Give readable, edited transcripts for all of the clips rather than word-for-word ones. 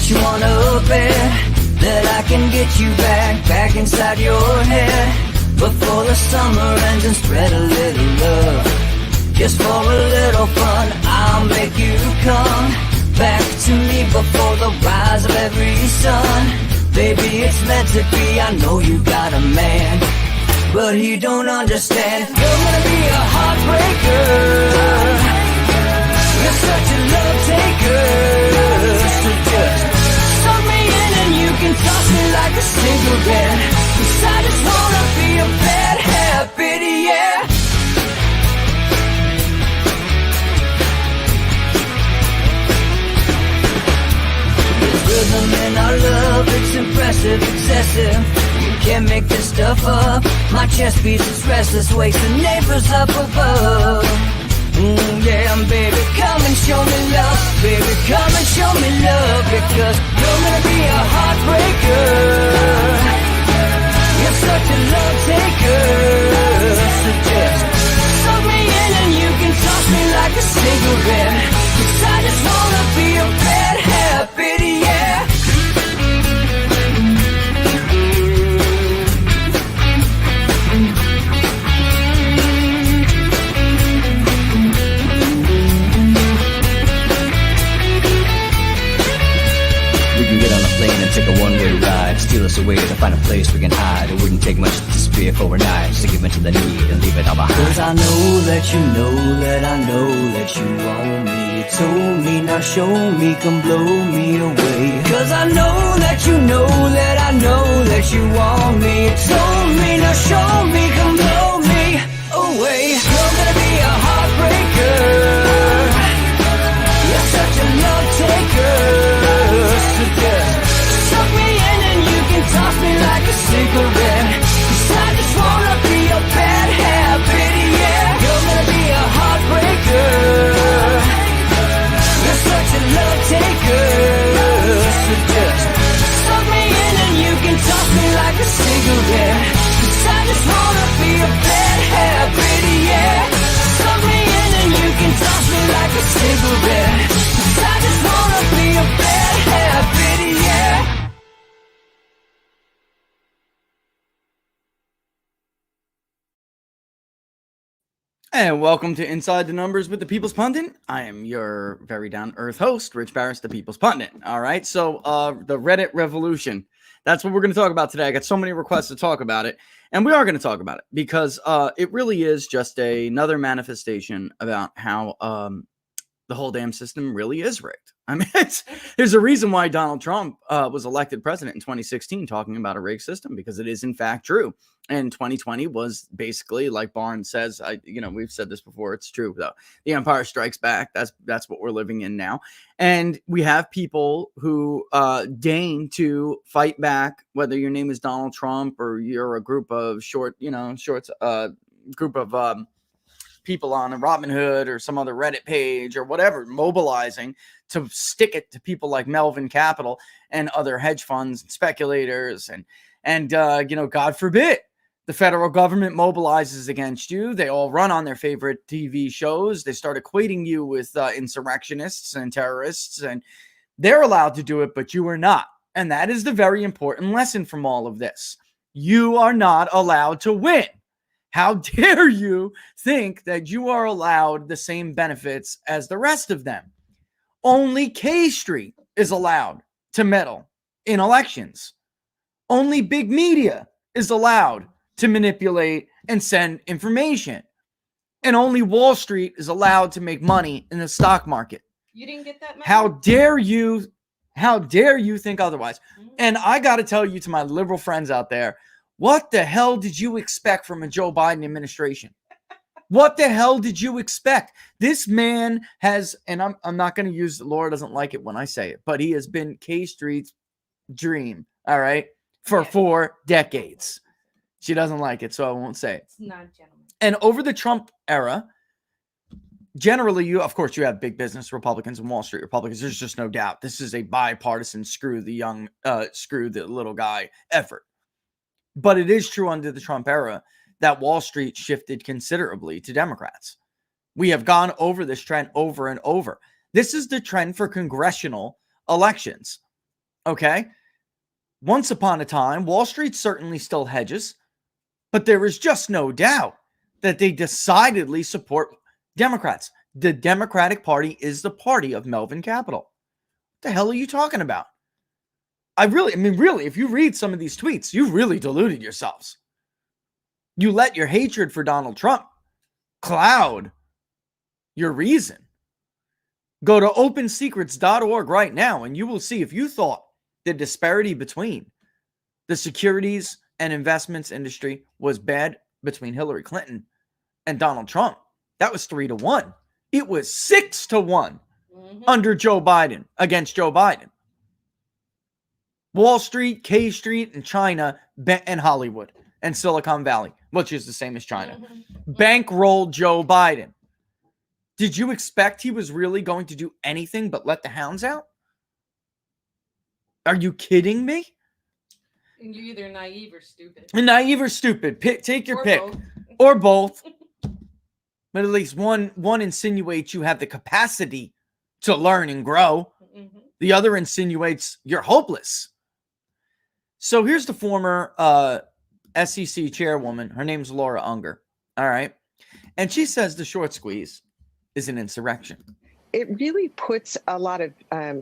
you wanna bet that I can get you back inside your head before the summer ends and spread a little love. Just for a little fun, I'll make you come back to me before the rise of every sun. Baby, it's meant to be, I know you got a man, but he don't understand. You're gonna be a heartbreaker, you're such a love taker. So just suck me in and you can toss me like a cigarette, 'cause I just wanna be a bad habit, yeah. Rhythm in our love, it's impressive, excessive. You can't make this stuff up. My chest beats, it's restless, wakes the neighbors up above. Yeah, baby, come and show me love. Baby, come and show me love, because you're gonna be a heartbreaker. You're such a love taker. So just suck me in and you can toss me like a cigarette, 'cause I just wanna be a bad habit, yeah. Take a one-way ride, steal us away to find a place we can hide. It wouldn't take much to disappear overnight, just to give in to the need and leave it all behind. 'Cause I know that you know that I know that you want me. You told me, now show me, come blow me away. 'Cause I know that you know that I know that you want me. You told me, now show me, come blow me away. You're gonna be a heartbreaker, you're such a love taker. So just suck me in and you can toss me like a cigarette, 'cause I just wanna be a bad habit, yeah. You're gonna be a heartbreaker, you're such a love taker. So just suck me in and you can toss me like a cigarette, 'cause I just wanna be a bad habit, yeah. Suck me in and you can toss me like a cigarette, 'cause I just wanna be a bad habit, yeah. And welcome to Inside the Numbers with the People's Pundit. I am your very down-to-earth host, Rich Barris, the People's Pundit. All right, so the Reddit revolution. That's what we're going to talk about today. I got so many requests to talk about it, and we are going to talk about it because it really is just another manifestation about how the whole damn system really is rigged. I mean, there's a reason why Donald Trump was elected president in 2016 talking about a rigged system, because it is in fact true. And 2020 was basically, like Barnes says, we've said this before, it's true though. The Empire Strikes Back. That's what we're living in now. And we have people who deign to fight back, whether your name is Donald Trump or you're a group of group of people on a Robinhood or some other Reddit page or whatever, mobilizing to stick it to people like Melvin Capital and other hedge funds and speculators. And God forbid the federal government mobilizes against you. They all run on their favorite TV shows. They start equating you with insurrectionists and terrorists, and they're allowed to do it, but you are not. And that is the very important lesson from all of this. You are not allowed to win. How dare you think that you are allowed the same benefits as the rest of them? Only K Street is allowed to meddle in elections. Only big media is allowed to manipulate and send information. And only Wall Street is allowed to make money in the stock market. You didn't get that memo? How dare you think otherwise? And I got to tell you, to my liberal friends out there, what the hell did you expect from a Joe Biden administration? What the hell did you expect? This man has, and I'm not going to use, Laura doesn't like it when I say it, but he has been K Street's dream, all right, for 4 decades. She doesn't like it, so I won't say it. It's not gentleman. And over the Trump era, generally, of course, you have big business Republicans and Wall Street Republicans. There's just no doubt. This is a bipartisan screw the little guy effort. But it is true under the Trump era that Wall Street shifted considerably to Democrats. We have gone over this trend over and over. This is the trend for congressional elections. Okay. Once upon a time, Wall Street certainly still hedges, but there is just no doubt that they decidedly support Democrats. The Democratic Party is the party of Melvin Capital. What the hell are you talking about? Really, if you read some of these tweets, you've really deluded yourselves. You let your hatred for Donald Trump cloud your reason. Go to opensecrets.org right now, and you will see, if you thought the disparity between the securities and investments industry was bad between Hillary Clinton and Donald Trump, that was 3-1. It was 6-1 under Joe Biden, against Joe Biden. Wall Street, K Street, and China, and Hollywood, and Silicon Valley, which is the same as China, bankrolled Joe Biden. Did you expect he was really going to do anything but let the hounds out? Are you kidding me? You're either naive or stupid. Naive or stupid. Take your pick. Both. Or both. But at least one insinuates you have the capacity to learn and grow. Mm-hmm. The other insinuates you're hopeless. So here's the former SEC chairwoman. Her name's Laura Unger. All right. And she says the short squeeze is an insurrection. It really puts a lot of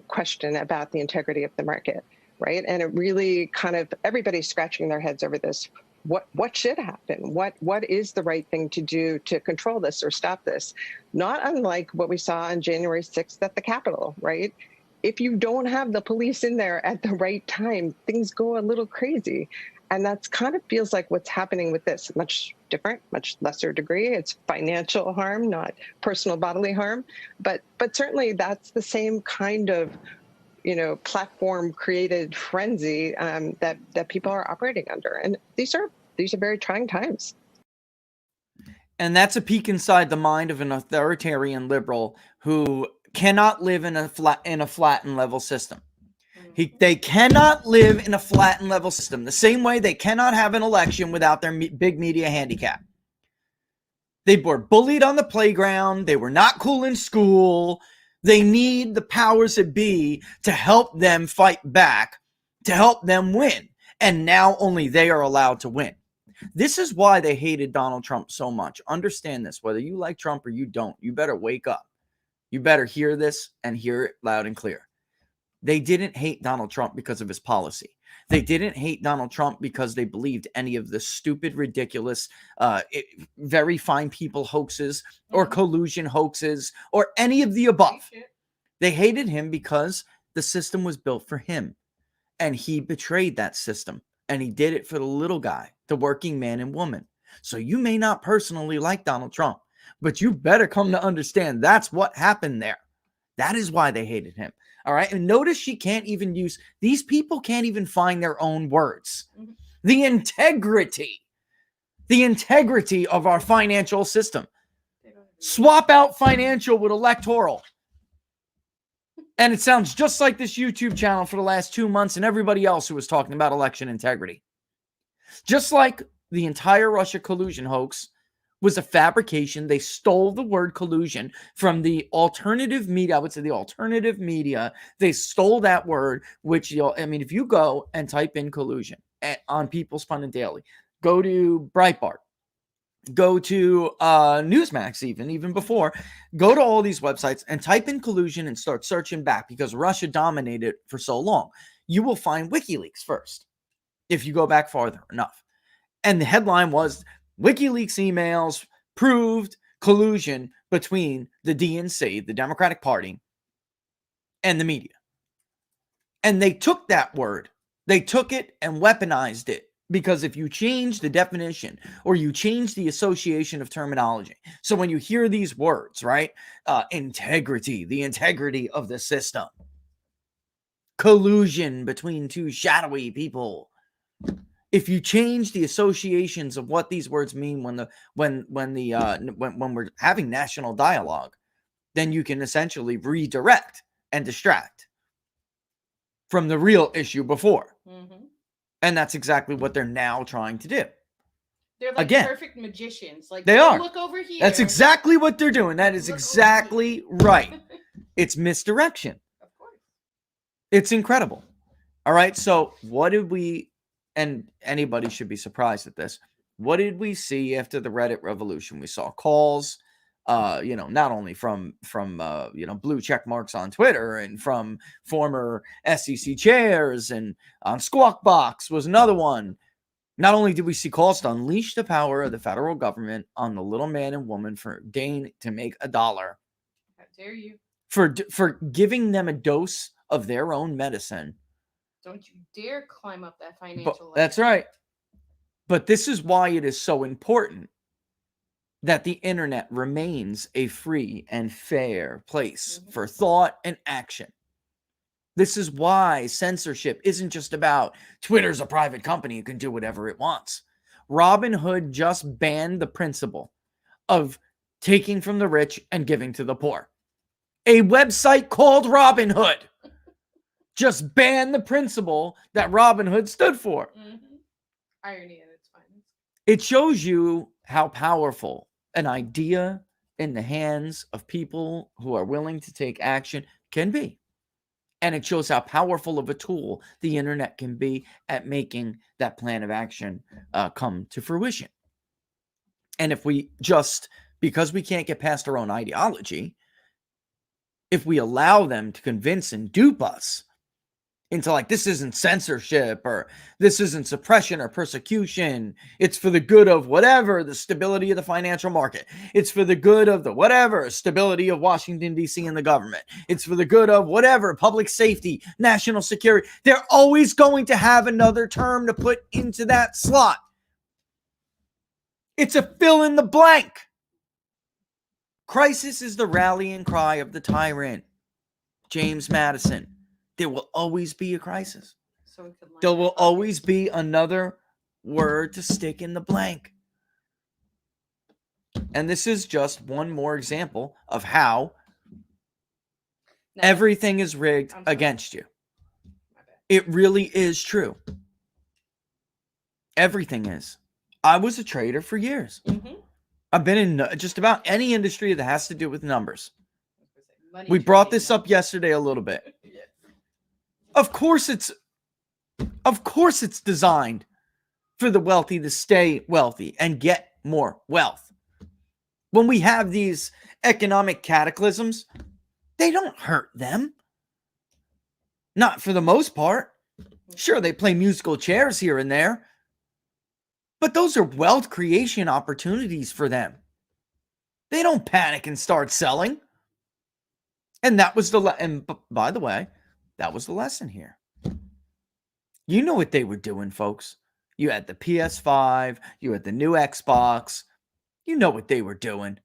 question about the integrity of the market, right? And it really kind of, everybody's scratching their heads over this. What should happen? What is the right thing to do to control this or stop this? Not unlike what we saw on January 6th at the Capitol, right? If you don't have the police in there at the right time, things go a little crazy. And that's kind of feels like what's happening with this. Much different, much lesser degree. It's financial harm, not personal bodily harm. But certainly that's the same kind of, platform created frenzy that people are operating under. And these are very trying times. And that's a peek inside the mind of an authoritarian liberal who cannot live in a flat and level system. They cannot live in a flat and level system. The same way they cannot have an election without their big media handicap. They were bullied on the playground. They were not cool in school. They need the powers that be to help them fight back, to help them win. And now only they are allowed to win. This is why they hated Donald Trump so much. Understand this. Whether you like Trump or you don't, you better wake up. You better hear this and hear it loud and clear. They didn't hate Donald Trump because of his policy. They didn't hate Donald Trump because they believed any of the stupid, ridiculous, very fine people hoaxes or collusion hoaxes or any of the above. They hated him because the system was built for him. And he betrayed that system. And he did it for the little guy, the working man and woman. So you may not personally like Donald Trump, but you better come to understand that's what happened there. That is why they hated him. All right. And notice these people can't even find their own words. Mm-hmm. The integrity of our financial system. Swap out financial with electoral. And it sounds just like this YouTube channel for the last 2 months and everybody else who was talking about election integrity. Just like the entire Russia collusion hoax was a fabrication. They stole the word collusion from the alternative media. I would say the alternative media. They stole that word, which, if you go and type in collusion on People's Pundit Daily, go to Breitbart, go to Newsmax, even before, go to all these websites and type in collusion and start searching back because Russia dominated for so long. You will find WikiLeaks first if you go back farther enough. And the headline was, WikiLeaks emails proved collusion between the DNC, the Democratic Party, and the media. And they took that word, they took it and weaponized it. Because if you change the definition or you change the association of terminology, so when you hear these words, right? Integrity, the integrity of the system, collusion between two shadowy people. If you change the associations of what these words mean when we're having national dialogue, then you can essentially redirect and distract from the real issue before. Mm-hmm. And that's exactly what they're now trying to do. They're like perfect magicians. Like they are. Look over here. That's exactly what they're doing. That is exactly right. It's misdirection. Of course. It's incredible. All right. So what did we, and anybody should be surprised at this. What did we see after the Reddit revolution? We saw calls, not only from blue check marks on Twitter and from former SEC chairs, and on Squawk Box was another one. Not only did we see calls to unleash the power of the federal government on the little man and woman for deign to make $1. How dare you? For giving them a dose of their own medicine. Don't you dare climb up that financial ladder. That's right. But this is why it is so important that the internet remains a free and fair place for thought and action. This is why censorship isn't just about Twitter's a private company, it can do whatever it wants. Robinhood just banned the principle of taking from the rich and giving to the poor. A website called Robinhood just banned the principle that Robinhood stood for. Irony at its finest. It shows you how powerful an idea in the hands of people who are willing to take action can be. And it shows how powerful of a tool the internet can be at making that plan of action come to fruition. And if we just, because we can't get past our own ideology, if we allow them to convince and dupe us into like, this isn't censorship or this isn't suppression or persecution, it's for the good of whatever, the stability of the financial market, it's for the good of the whatever, stability of Washington, D.C. and the government, it's for the good of whatever, public safety, national security, they're always going to have another term to put into that slot. It's a fill in the blank. Crisis is the rallying cry of the tyrant. James Madison. There will always be a crisis. There will always be another word to stick in the blank. And this is just one more example of how everything is rigged against you. It really is true. Everything is. I was a trader for years. I've been in just about any industry that has to do with numbers. We brought this up yesterday a little bit. Of course it's designed for the wealthy to stay wealthy and get more wealth. When we have these economic cataclysms, they don't hurt them. Not for the most part. Sure, they play musical chairs here and there, but those are wealth creation opportunities for them. They don't panic and start selling. And that was and by the way, that was the lesson here. You know what they were doing, folks. You had the PS5, you had the new Xbox. You know what they were doing.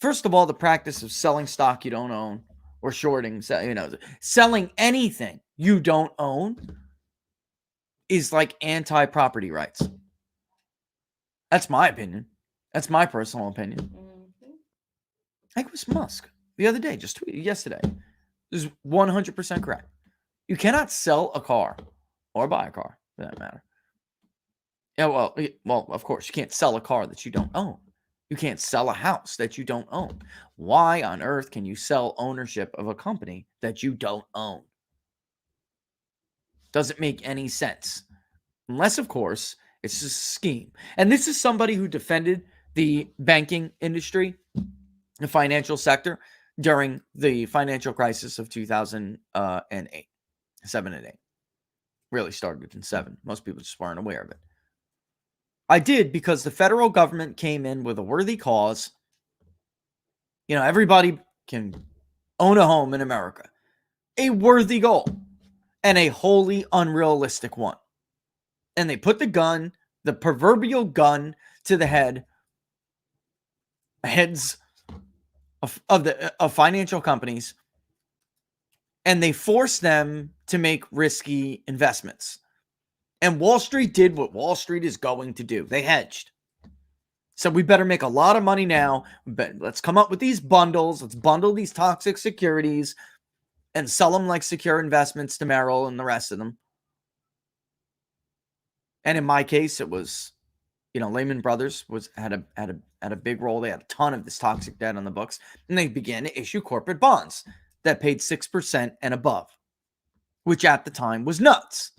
First of all, the practice of selling stock you don't own or shorting, selling anything you don't own is like anti-property rights. That's my opinion. That's my personal opinion. I think it was Musk the other day, just tweeted yesterday. This is 100% correct. You cannot sell a car or buy a car for that matter. Yeah, well, of course, you can't sell a car that you don't own. You can't sell a house that you don't own. Why on earth can you sell ownership of a company that you don't own? Doesn't make any sense. Unless, of course, it's a scheme. And this is somebody who defended the banking industry, the financial sector, during the financial crisis of 2008, 7 and 8. Really started in 7. Most people just weren't aware of it. I did because the federal government came in with a worthy cause. Everybody can own a home in America. A worthy goal and a wholly unrealistic one. And they put the proverbial gun to the heads of financial companies, and they forced them to make risky investments. And Wall Street did what Wall Street is going to do. They hedged. So we better make a lot of money now. But let's come up with these bundles. Let's bundle these toxic securities and sell them like secure investments to Merrill and the rest of them. And in my case, it was, Lehman Brothers had a big role. They had a ton of this toxic debt on the books, and they began to issue corporate bonds that paid 6% and above, which at the time was nuts,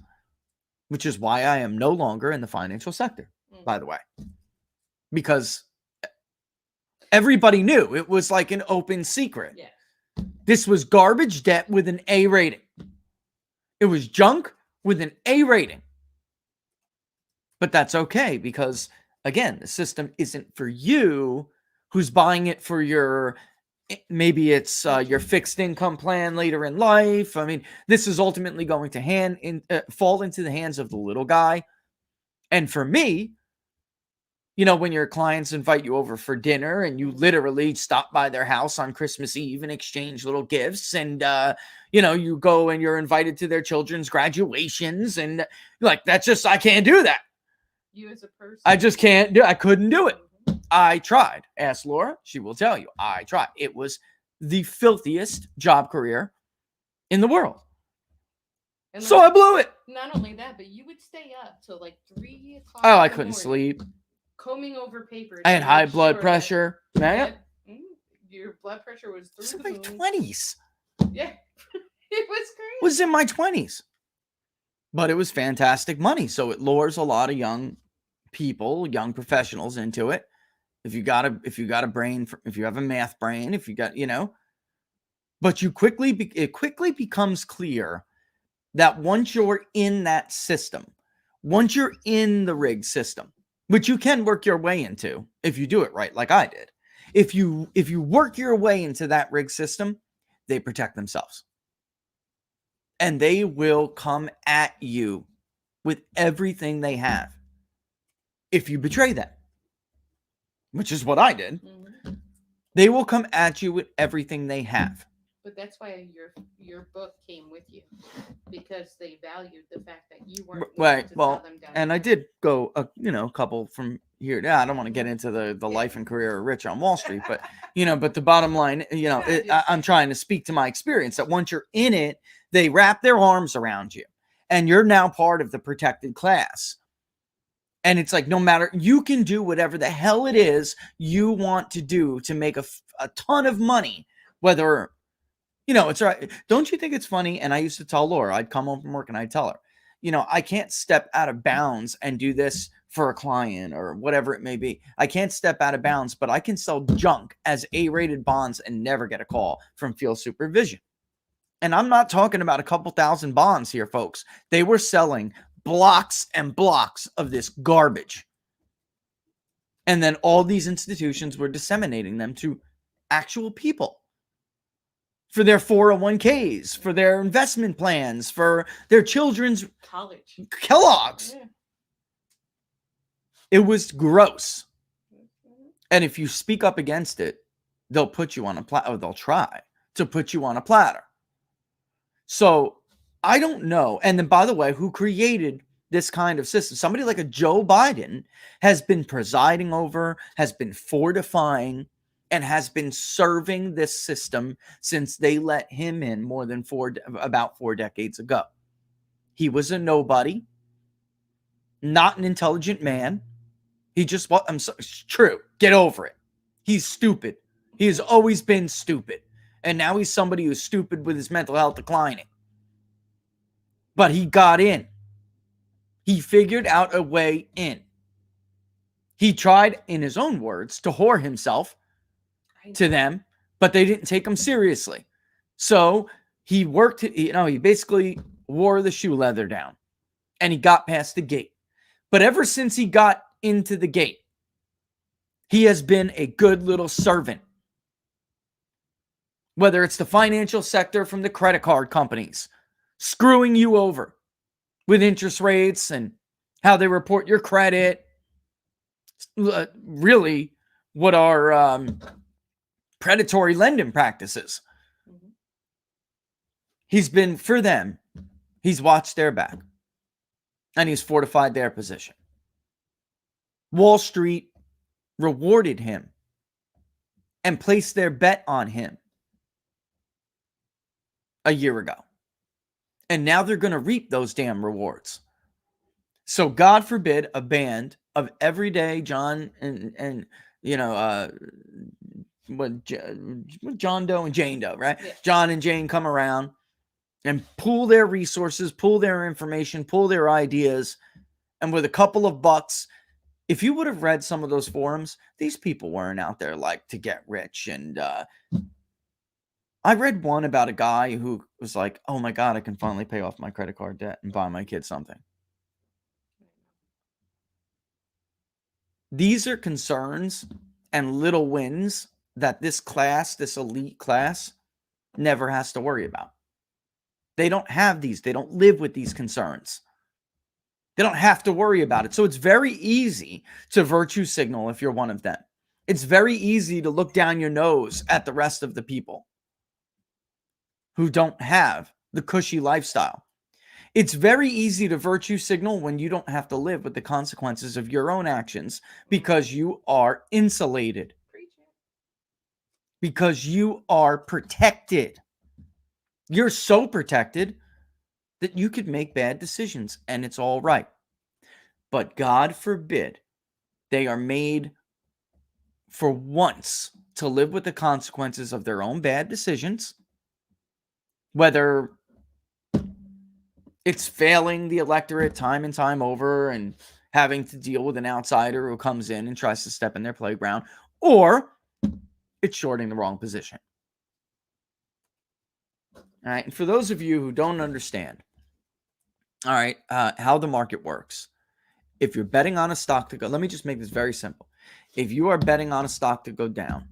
which is why I am no longer in the financial sector, by the way, because everybody knew it was like an open secret. Yeah. This was garbage debt with an A rating. It was junk with an A rating. But that's okay because, again, the system isn't for you who's buying it for your, maybe it's your fixed income plan later in life. I mean, this is ultimately going to fall into the hands of the little guy. And for me, you know, when your clients invite you over for dinner and you literally stop by their house on Christmas Eve and exchange little gifts, and, you know, you go and you're invited to their children's graduations, and like, that's just, I can't do that. You as a person. I just can't do it. I couldn't do it. I tried. Ask Laura. She will tell you. I tried. It was the filthiest job career in the world. And So I blew it. Not only that, but you would stay up till like 3 o'clock. Oh, I couldn't sleep. Combing over papers. I had high blood pressure. Man, your blood pressure was this through is the my moon. 20s. Yeah. It was crazy. Was in my 20s. But it was fantastic money. So it lures a lot of young people, young professionals into it. If you got a brain, if you have a math brain, if you got, you know, but it quickly becomes clear that once you're in that system, once you're in the rigged system, which you can work your way into if you do it right, like I did. If you work your way into that rigged system, they protect themselves. And they will come at you with everything they have if you betray them, which is what I did. Mm-hmm. They will come at you with everything they have. But that's why your book came with you, because they valued the fact that you weren't Right. to Well, tell them down. and I did go, a couple from here. Yeah, I don't want to get into the life and career of Rich on Wall Street, but but the bottom line, I'm trying to speak to my experience that once you're in it, they wrap their arms around you, and you're now part of the protected class. And it's like, no matter, you can do whatever the hell it is you want to do to make a ton of money, whether. It's right. Don't you think it's funny? And I used to tell Laura, I'd come home from work and I'd tell her, I can't step out of bounds and do this for a client or whatever it may be. I can't step out of bounds, but I can sell junk as A-rated bonds and never get a call from field supervision. And I'm not talking about a couple thousand bonds here, folks. They were selling blocks and blocks of this garbage. And then all these institutions were disseminating them to actual people. For their 401ks, for their investment plans, for their children's college. Kellogg's. Yeah. It was gross. And if you speak up against it, they'll put you on a platter, or they'll try to put you on a platter. So I don't know. And then, by the way, who created this kind of system? Somebody like a Joe Biden has been presiding over, has been fortifying, and has been serving this system since they let him in about 4 decades ago. He was a nobody, not an intelligent man. He just, it's true. Get over it. He's stupid. He has always been stupid. And now he's somebody who's stupid with his mental health declining. But he got in. He figured out a way in. He tried, in his own words, to whore himself to them, but they didn't take him seriously. So he worked, he basically wore the shoe leather down and he got past the gate. But ever since he got into the gate, he has been a good little servant. Whether it's the financial sector from the credit card companies, screwing you over with interest rates and how they report your credit, really what are predatory lending practices. Mm-hmm. He's been, for them, he's watched their back and he's fortified their position. Wall Street rewarded him and placed their bet on him a year ago. And now they're going to reap those damn rewards. So God forbid a band of everyday John and John Doe and Jane Doe, right? Yeah. John and Jane come around and pool their resources, pool their information, pool their ideas. And with a couple of bucks, if you would have read some of those forums, these people weren't out there like to get rich. And I read one about a guy who was like, oh my God, I can finally pay off my credit card debt and buy my kid something. These are concerns and little wins that this class, this elite class, never has to worry about. They don't have these. They don't live with these concerns. They don't have to worry about it. So it's very easy to virtue signal if you're one of them. It's very easy to look down your nose at the rest of the people who don't have the cushy lifestyle. It's very easy to virtue signal when you don't have to live with the consequences of your own actions because you are insulated. Because you are protected. You're so protected that you could make bad decisions and it's all right. But God forbid they are made for once to live with the consequences of their own bad decisions, whether it's failing the electorate time and time over and having to deal with an outsider who comes in and tries to step in their playground, or it's shorting the wrong position. All right. And for those of you who don't understand, all right, how the market works, if you're betting on a stock to go, let me just make this very simple. If you are betting on a stock to go down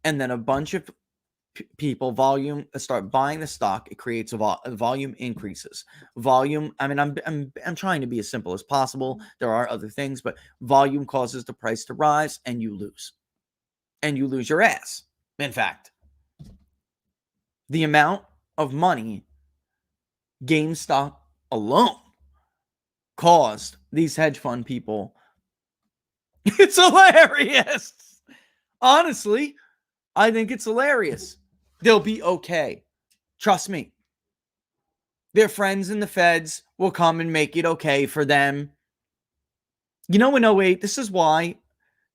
and then a bunch of people start buying the stock, it creates volume increases. Volume, I mean, I'm trying to be as simple as possible. There are other things, but volume causes the price to rise and you lose. And you lose your ass. In fact, the amount of money GameStop alone caused these hedge fund people, it's hilarious. Honestly, I think it's hilarious. They'll be okay. Trust me. Their friends in the feds will come and make it okay for them. You know, in 08, this is why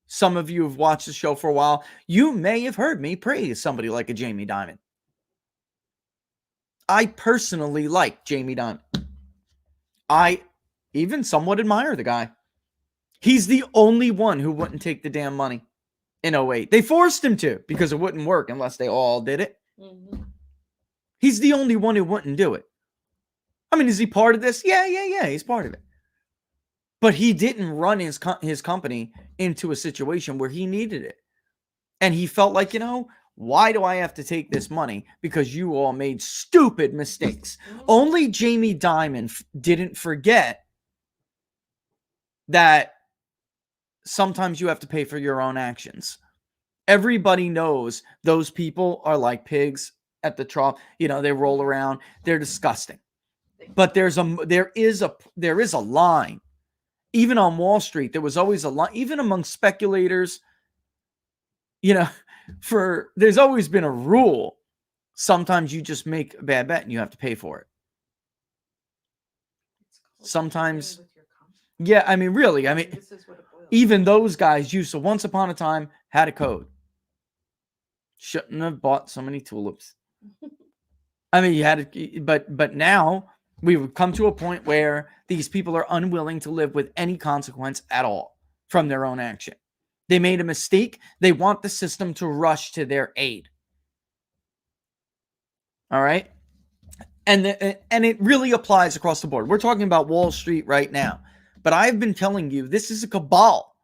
some of you have watched the show for a while. You may have heard me praise somebody like a Jamie Dimon. I personally like Jamie Dimon. I even somewhat admire the guy. He's the only one who wouldn't take the damn money in 08. They forced him to because it wouldn't work unless they all did it. Mm-hmm. He's the only one who wouldn't do it. I mean, is he part of this? Yeah, he's part of it. But he didn't run his company into a situation where he needed it. And he felt like, you know, why do I have to take this money? Because you all made stupid mistakes. Mm-hmm. Only Jamie Dimon didn't forget that sometimes you have to pay for your own actions. Everybody knows those people are like pigs at the trough. You know, they roll around. They're disgusting. But there is a line. Even on Wall Street, there was always a line. Even among speculators, you know, there's always been a rule. Sometimes you just make a bad bet and you have to pay for it. Sometimes, yeah, I mean, really, I mean, even those guys used to once upon a time had a code. Shouldn't have bought so many tulips. I mean, you had it, but now we would come to a point where these people are unwilling to live with any consequence at all from their own action. They made a mistake. They want the system to rush to their aid. All right. And it really applies across the board. We're talking about Wall Street right now, but I've been telling you, this is a cabal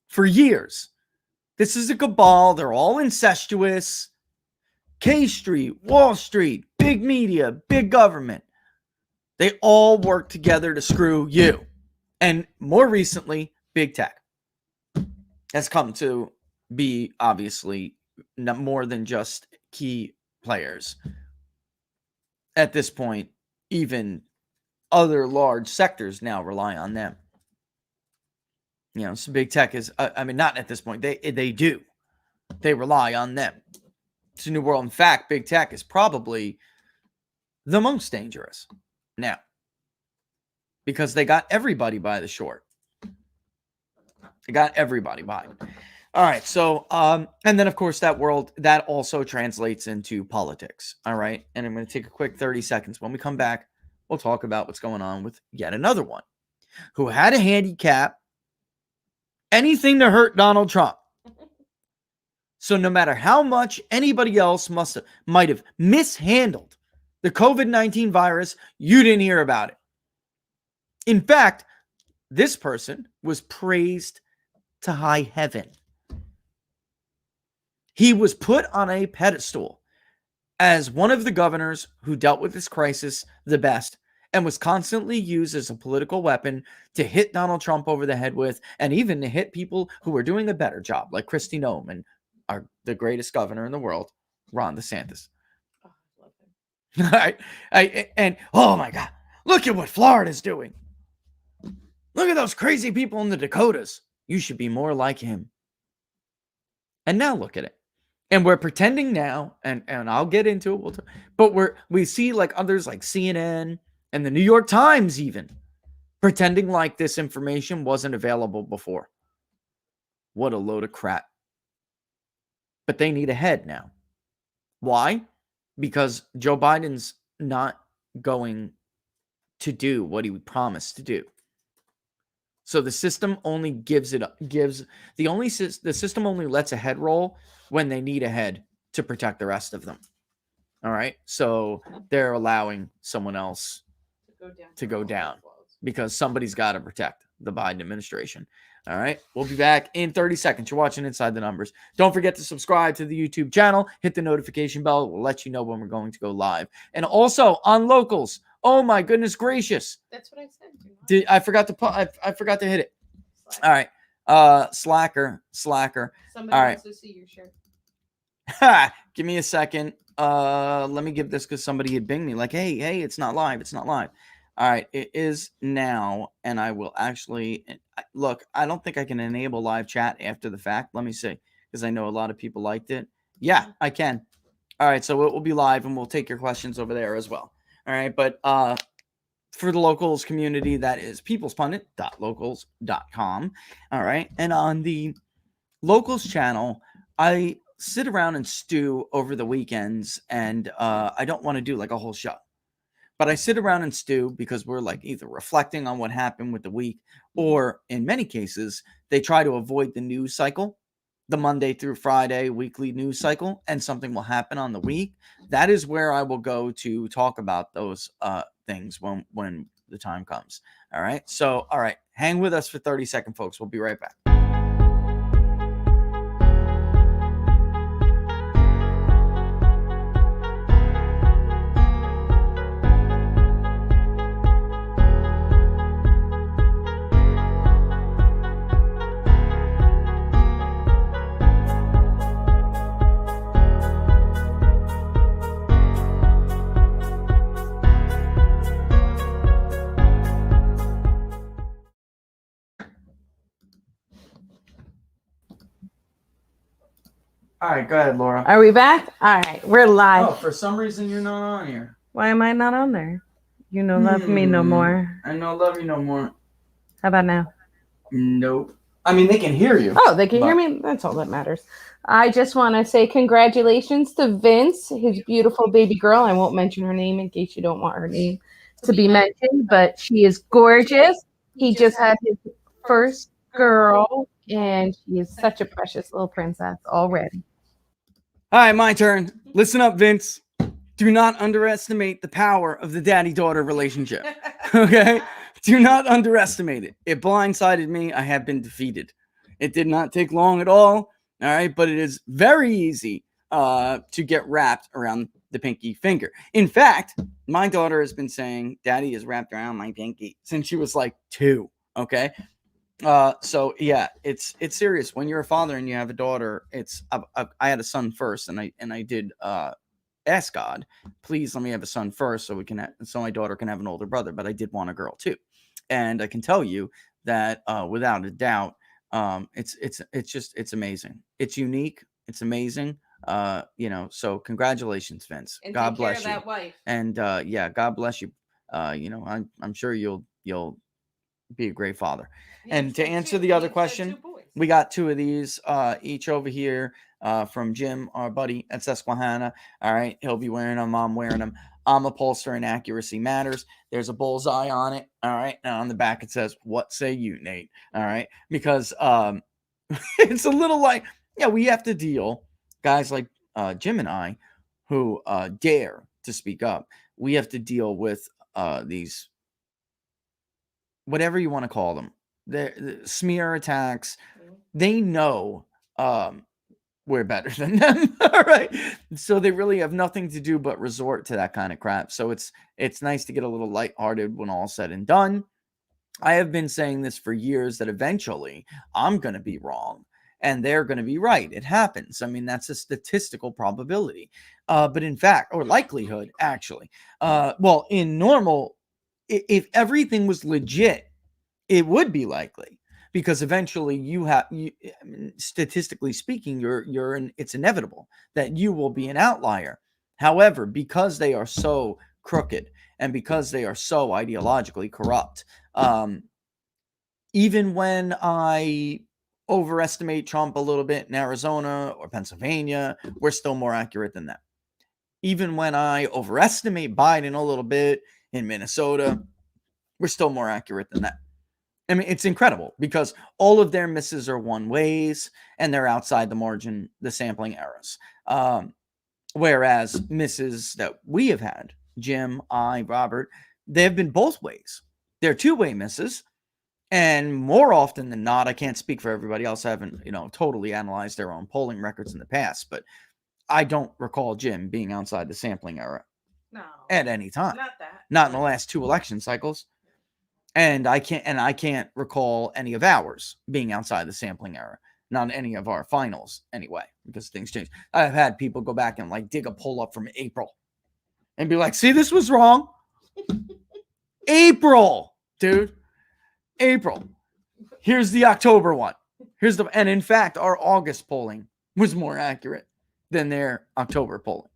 for years. This is a cabal. They're all incestuous. K Street, Wall Street, big media, big government. They all work together to screw you. And more recently, big tech has come to be obviously more than just key players. At this point, even other large sectors now rely on them. You know, so big tech is, I mean, not at this point. They do. They rely on them. It's a new world. In fact, big tech is probably the most dangerous now because they got everybody by the short. They got everybody by. All right. So, and then of course that also translates into politics. All right. And I'm going to take a quick 30 seconds. When we come back, we'll talk about what's going on with yet another one who had a handicap, anything to hurt Donald Trump. So no matter how much anybody else might have mishandled the COVID-19 virus, you didn't hear about it. In fact, this person was praised to high heaven. He was put on a pedestal as one of the governors who dealt with this crisis the best and was constantly used as a political weapon to hit Donald Trump over the head with, and even to hit people who were doing a better job, like Kristi Noem and the greatest governor in the world, Ron DeSantis. Oh, I love him. And oh my God, look at what Florida's doing. Look at those crazy people in the Dakotas. You should be more like him. And now look at it. And we're pretending now, and I'll get into it. But we see like others like CNN and the New York Times even pretending like this information wasn't available before. What a load of crap. But they need a head now. Why? Because Joe Biden's not going to do what he promised to do. So the system only the system only lets a head roll when they need a head to protect the rest of them. All right. So they're allowing someone else to go down because somebody's got to protect the Biden administration. All right. We'll be back in 30 seconds. You're watching Inside the Numbers. Don't forget to subscribe to the YouTube channel. Hit the notification bell. We'll let you know when we're going to go live. And also on locals. Oh my goodness gracious. That's what I said. I forgot to hit it. All right. Slacker. Somebody All wants to see your shirt. Give me a second. Let me give this because somebody had binged me like, hey, it's not live. It's not live. All right, it is now, and I will actually look. I don't think I can enable live chat after the fact. Let me see, because I know a lot of people liked it. Yeah, I can. All right, so it will be live, and we'll take your questions over there as well. All right, but for the locals community, that is peoplespundit.locals.com. All right, and on the locals channel, I sit around and stew over the weekends, and I don't want to do like a whole show. But I sit around and stew because we're like either reflecting on what happened with the week, or in many cases, they try to avoid the news cycle, the Monday through Friday weekly news cycle, and something will happen on the week. That is where I will go to talk about those things when the time comes. All right. So, all right. Hang with us for 30 seconds, folks. We'll be right back. All right, go ahead, Laura. Are we back? All right, we're live. Oh, for some reason you're not on here. Why am I not on there? You know, love me no more. I know, love you no more. How about now? Nope. I mean, they can hear you. Oh, they can hear me? That's all that matters. I just want to say congratulations to Vince, his beautiful baby girl. I won't mention her name in case you don't want her name to be mentioned, but she is gorgeous. He just had his first girl, and she is such a precious little princess already. All right, my turn. Listen up, Vince. Do not underestimate the power of the daddy-daughter relationship. Okay? Do not underestimate it. It blindsided me. I have been defeated. It did not take long at all. All right, but it is very easy to get wrapped around the pinky finger. In fact, my daughter has been saying, "Daddy is wrapped around my pinky," since she was like 2. Okay. So yeah, it's serious. When you're a father and you have a daughter, I had a son first, and I did ask God, please let me have a son first, so so my daughter can have an older brother. But I did want a girl too, and I can tell you that without a doubt, it's amazing. It's unique. It's amazing. So congratulations, Vince. And God take care bless of you. that wife. And God bless you. I'm sure you'll be a great father. And to answer the other question, we got 2 of these each over here from Jim, our buddy at Susquehanna. All right, he'll be wearing them. I'm wearing them. I'm a pollster and accuracy matters. There's a bullseye on it. All right, and on the back it says, "What say you, Nate?" All right, because it's a little like, yeah, we have to deal, guys like Jim and I, who dare to speak up. We have to deal with these, whatever you want to call them, the smear attacks. They know we're better than them. All right, so they really have nothing to do but resort to that kind of crap. So it's nice to get a little lighthearted when all's said and done. I have been saying this for years, that eventually I'm going to be wrong and they're going to be right. It happens. I mean, that's a statistical probability, but in fact, or likelihood, actually. Well, in normal, if everything was legit, it would be likely, because eventually I mean, statistically speaking, it's inevitable that you will be an outlier. However, because they are so crooked and because they are so ideologically corrupt, even when I overestimate Trump a little bit in Arizona or Pennsylvania, we're still more accurate than them. Even when I overestimate Biden a little bit in Minnesota, we're still more accurate than that. I mean, it's incredible because all of their misses are one ways and they're outside the margin, the sampling errors. Whereas misses that we have had, Jim, I, Robert, they have been both ways. They're two-way misses. And more often than not, I can't speak for everybody else. I haven't, totally analyzed their own polling records in the past, but I don't recall Jim being outside the sampling error at any time. Not in the last 2 election cycles. And I can't recall any of ours being outside the sampling error. Not any of our finals anyway, because things change. I've had people go back and dig a poll up from April and be like, see, this was wrong. April, dude. April. Here's the October one. And in fact, our August polling was more accurate than their October polling.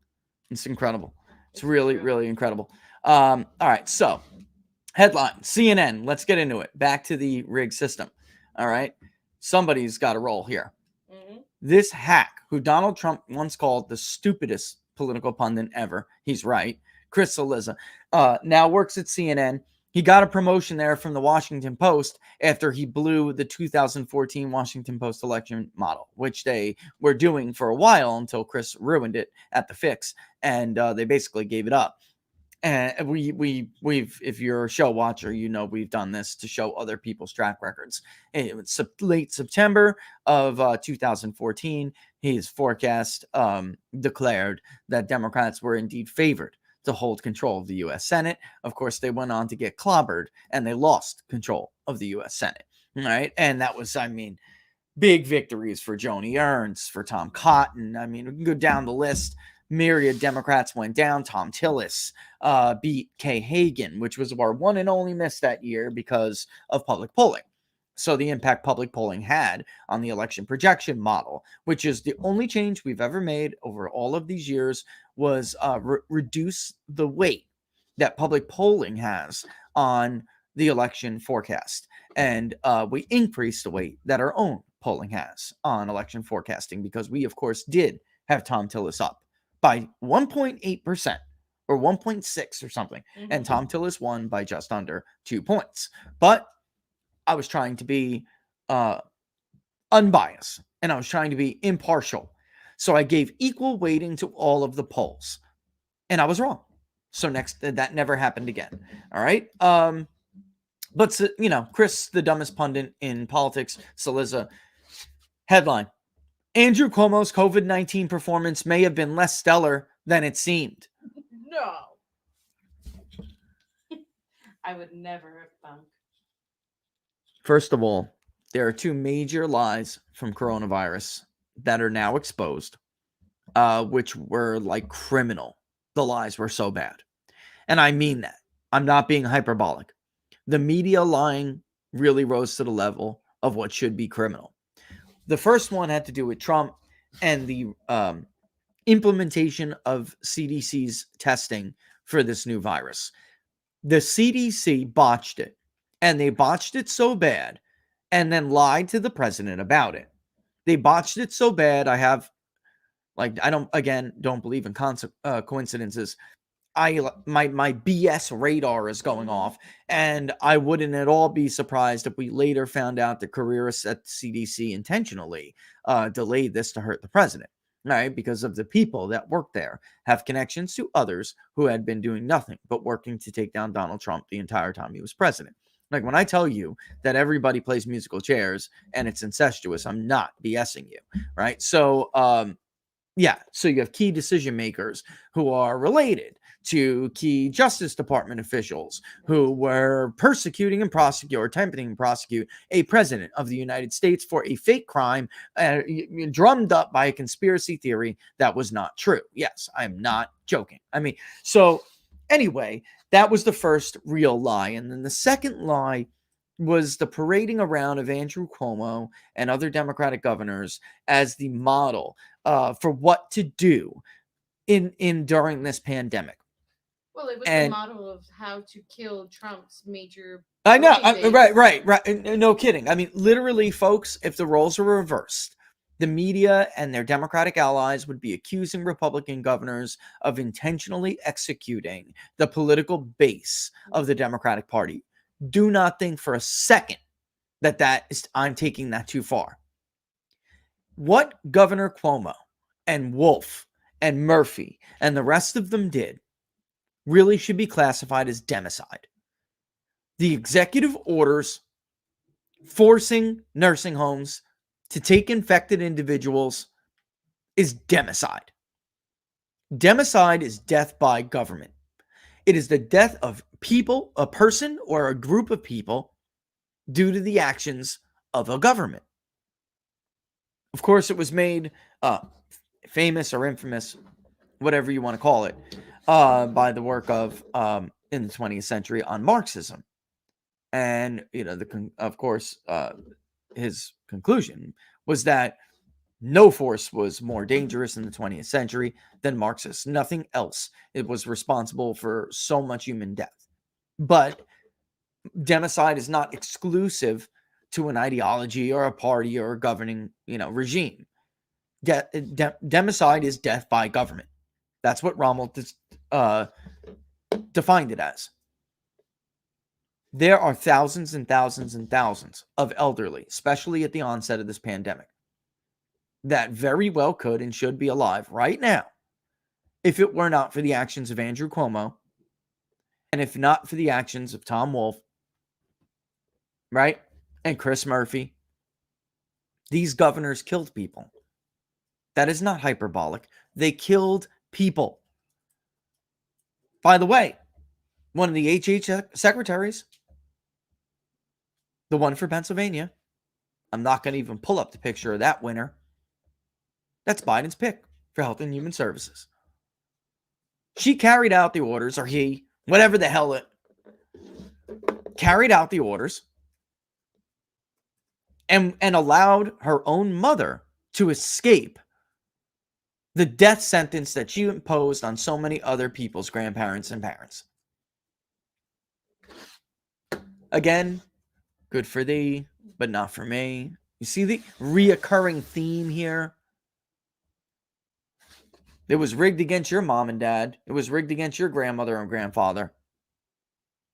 It's incredible. It's really, really incredible. All right. So headline, CNN. Let's get into it. Back to the rigged system. All right. Somebody's got a role here. Mm-hmm. This hack, who Donald Trump once called the stupidest political pundit ever. He's right. Chris Cillizza now works at CNN. He got a promotion there from the Washington Post after he blew the 2014 Washington Post election model, which they were doing for a while until Chris ruined it at the fix, and they basically gave it up. And we've, if you're a show watcher, we've done this to show other people's track records. It was late September of 2014. His forecast declared that Democrats were indeed favored to hold control of the U.S. Senate. Of course, they went on to get clobbered, and they lost control of the U.S. Senate. All right, and that was, big victories for Joni Ernst, for Tom Cotton. We can go down the list. Myriad Democrats went down. Tom Tillis beat Kay Hagan, which was our one and only miss that year because of public polling. So the impact public polling had on the election projection model, which is the only change we've ever made over all of these years, was reduce the weight that public polling has on the election forecast. And we increased the weight that our own polling has on election forecasting, because we, of course, did have Tom Tillis up by 1.8% or 1.6 or something. Mm-hmm. And Tom Tillis won by just under 2 points. But I was trying to be unbiased, and I was trying to be impartial. So I gave equal weighting to all of the polls, and I was wrong. So that never happened again. All right. But Chris, the dumbest pundit in politics, Cillizza. Headline: Andrew Cuomo's COVID-19 performance may have been less stellar than it seemed. No. I would never have thunk. First of all, there are 2 major lies from coronavirus that are now exposed, which were criminal. The lies were so bad. And I mean that. I'm not being hyperbolic. The media lying really rose to the level of what should be criminal. The first one had to do with Trump and the implementation of CDC's testing for this new virus. The CDC botched it, and they botched it so bad, and then lied to the president about it. They botched it so bad. I don't believe in coincidences. My BS radar is going off, and I wouldn't at all be surprised if we later found out that careerists at CDC intentionally delayed this to hurt the president, right? Because of the people that work there have connections to others who had been doing nothing but working to take down Donald Trump the entire time he was president. Like, when I tell you that everybody plays musical chairs and it's incestuous, I'm not BSing you, right? So, so you have key decision makers who are related to key Justice Department officials who were persecuting and attempting to prosecute a president of the United States for a fake crime, drummed up by a conspiracy theory that was not true. Yes, I'm not joking. I mean, so anyway, that was the first real lie. And then the second lie was the parading around of Andrew Cuomo and other Democratic governors as the model for what to do during this pandemic. Well, it was the model of how to kill Trump's major. I know, right. No kidding. I mean, literally, folks, if the roles were reversed, the media and their Democratic allies would be accusing Republican governors of intentionally executing the political base of the Democratic Party. Do not think for a second I'm taking that too far. What Governor Cuomo and Wolf and Murphy and the rest of them did really should be classified as democide. The executive orders forcing nursing homes to take infected individuals is democide. Democide is death by government. It is the death of people, a person or a group of people, due to the actions of a government. Of course, it was made famous or infamous, whatever you want to call it, by the work of, in the 20th century, on Marxism. And, his conclusion was that no force was more dangerous in the 20th century than Marxists. Nothing else. It was responsible for so much human death. But democide is not exclusive to an ideology or a party or a governing, regime. Democide is death by government. That's what Rommel defined it as. There are thousands and thousands and thousands of elderly, especially at the onset of this pandemic, that very well could and should be alive right now if it were not for the actions of Andrew Cuomo and if not for the actions of Tom Wolf, right, and Chris Murphy. These governors killed people. That is not hyperbolic. They killed people. By the way, one of the HH secretaries, the one for Pennsylvania, I'm not going to even pull up the picture of that winner. That's Biden's pick for Health and Human Services. She carried out the orders, or he, whatever the hell it, carried out the orders and allowed her own mother to escape the death sentence that she imposed on so many other people's grandparents and parents. Again, good for thee, but not for me. You see the reoccurring theme here? It was rigged against your mom and dad. It was rigged against your grandmother and grandfather.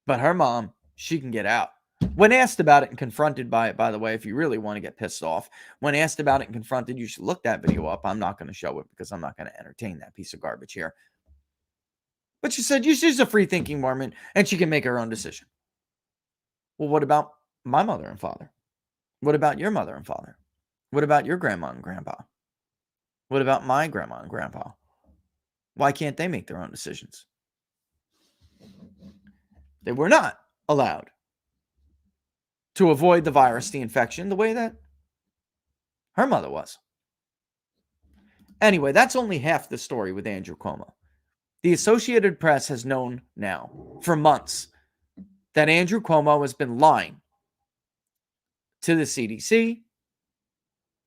But her mom, she can get out. When asked about it and confronted by it, by the way, if you really want to get pissed off, when asked about it and confronted, you should look that video up. I'm not going to show it because I'm not going to entertain that piece of garbage here. But she said she's a free-thinking Mormon and she can make her own decision. Well, what about my mother and father? What about your mother and father? What about your grandma and grandpa? What about my grandma and grandpa? Why can't they make their own decisions? They were not allowed to avoid the virus, the infection, the way that her mother was. Anyway, that's only half the story with Andrew Cuomo. The Associated Press has known now for months that Andrew Cuomo has been lying to the CDC,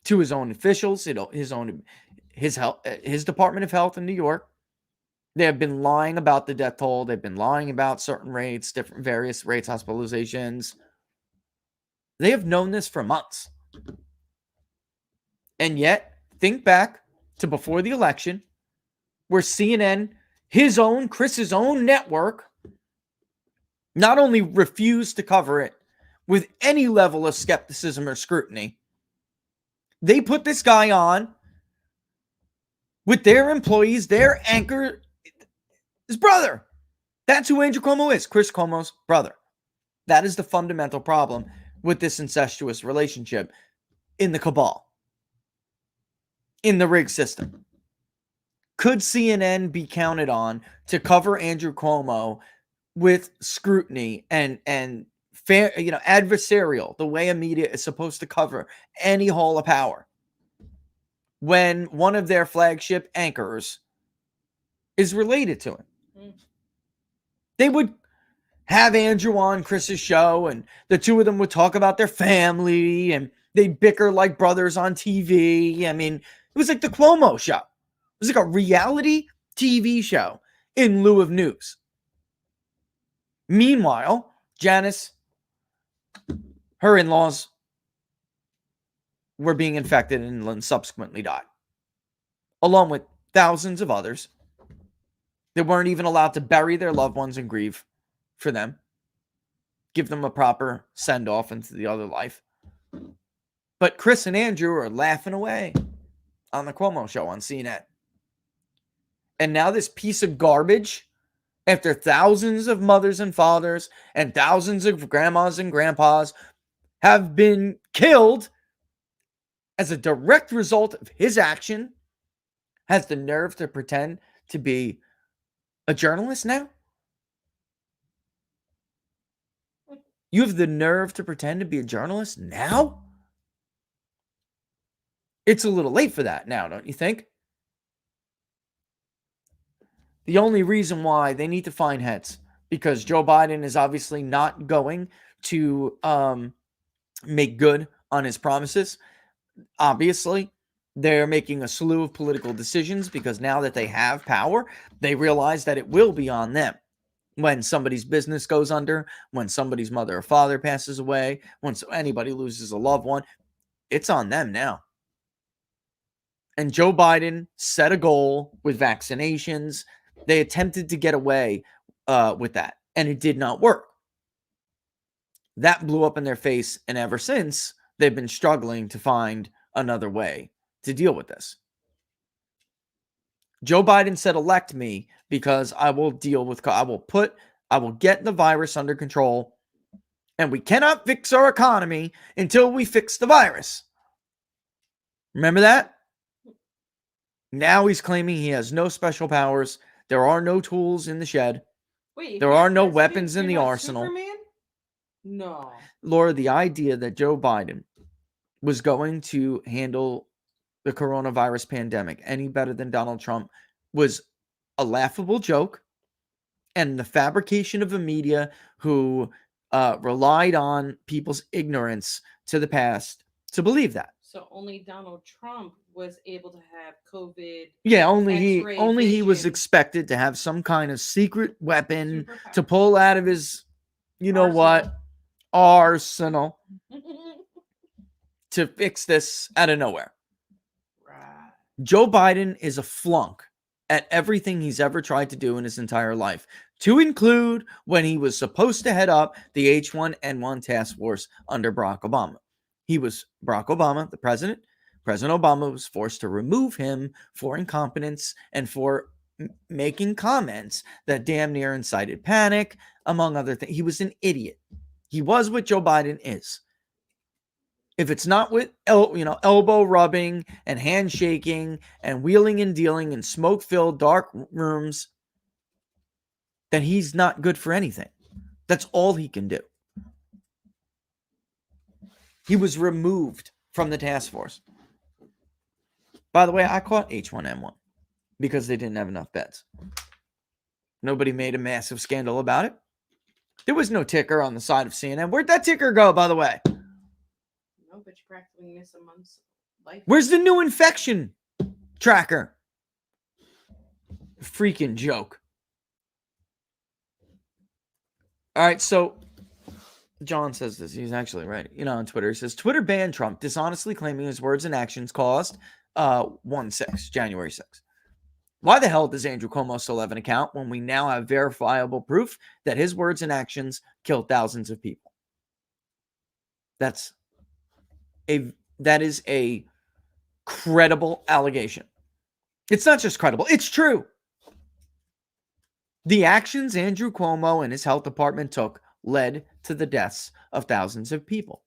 to his own officials, his Department of Health in New York. They have been lying about the death toll. They've been lying about certain rates, various rates, hospitalizations. They have known this for months. And yet, think back to before the election, where CNN, Chris's own network, not only refused to cover it with any level of skepticism or scrutiny, they put this guy on with their employees, their anchor, his brother. That's who Andrew Cuomo is, Chris Cuomo's brother. That is the fundamental problem with this incestuous relationship in the cabal, in the rigged system. Could CNN be counted on to cover Andrew Cuomo with scrutiny and fair, adversarial, the way a media is supposed to cover any hall of power, when one of their flagship anchors is related to him? They would have Andrew on Chris's show, and the two of them would talk about their family, and they'd bicker like brothers on TV. I mean, it was like the Cuomo show. It was like a reality TV show in lieu of news. Meanwhile, Janice, her in-laws, were being infected and subsequently died, along with thousands of others. They weren't even allowed to bury their loved ones and grieve for them, give them a proper send-off into the other life. But Chris and Andrew are laughing away on the Cuomo show on CNN. And now this piece of garbage, after thousands of mothers and fathers and thousands of grandmas and grandpas have been killed as a direct result of his action, has the nerve to pretend to be a journalist now? You have the nerve to pretend to be a journalist now? It's a little late for that now, don't you think? The only reason why they need to find heads, because Joe Biden is obviously not going to make good on his promises. Obviously, they're making a slew of political decisions because now that they have power, they realize that it will be on them. When somebody's business goes under, when somebody's mother or father passes away, when anybody loses a loved one, it's on them now. And Joe Biden set a goal with vaccinations. They attempted to get away with that, and it did not work. That blew up in their face, and ever since, they've been struggling to find another way to deal with this. Joe Biden said, elect me because I will I will get the virus under control, and we cannot fix our economy until we fix the virus. Remember that? Now he's claiming he has no special powers. There are no tools in the shed. Wait, there are no weapons in the arsenal. Superman? No. Laura, the idea that Joe Biden was going to handle the coronavirus pandemic any better than Donald Trump was a laughable joke, and the fabrication of a media who relied on people's ignorance to the past to believe that. So only Donald Trump was able to have COVID. Yeah, only he was expected to have some kind of secret weapon to pull out of his, arsenal to fix this out of nowhere. Right. Joe Biden is a flunk at everything he's ever tried to do in his entire life, to include when he was supposed to head up the H1N1 task force under Barack Obama. He was Barack Obama, the president. President Obama was forced to remove him for incompetence and for making comments that damn near incited panic, among other things. He was an idiot. He was what Joe Biden is. If it's not with elbow rubbing and handshaking and wheeling and dealing in smoke-filled dark rooms, then he's not good for anything. That's all he can do. He was removed from the task force. By the way, I caught H1N1 because they didn't have enough beds. Nobody made a massive scandal about it. There was no ticker on the side of CNN. Where'd that ticker go, by the way? No, but you practically miss a month's life. Where's the new infection tracker? Freaking joke. All right, so John says this. He's actually right. On Twitter, he says, Twitter banned Trump, dishonestly claiming his words and actions caused 1/6, January 6th. Why the hell does Andrew Cuomo still have an account when we now have verifiable proof that his words and actions killed thousands of people? That is a credible allegation. It's not just credible, it's true. The actions Andrew Cuomo and his health department took led to the deaths of thousands of people.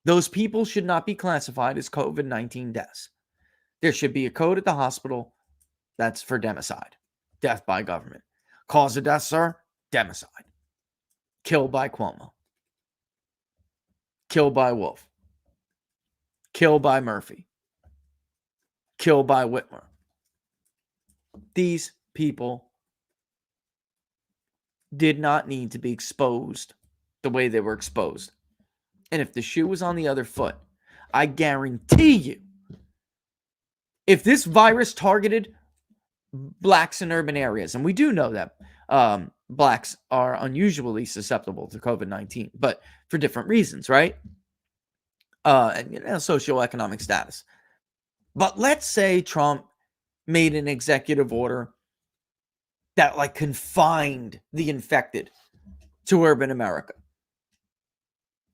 Those people should not be classified as COVID-19 deaths. There should be a code at the hospital that's for democide, death by government. Cause of death, sir? Democide. Killed by Cuomo. Killed by Wolf. Killed by Murphy. Killed by Whitmer. These people did not need to be exposed the way they were exposed. And if the shoe was on the other foot, I guarantee you, if this virus targeted blacks in urban areas, and we do know that blacks are unusually susceptible to COVID-19, but for different reasons, right? And socioeconomic status. But let's say Trump made an executive order that confined the infected to urban America.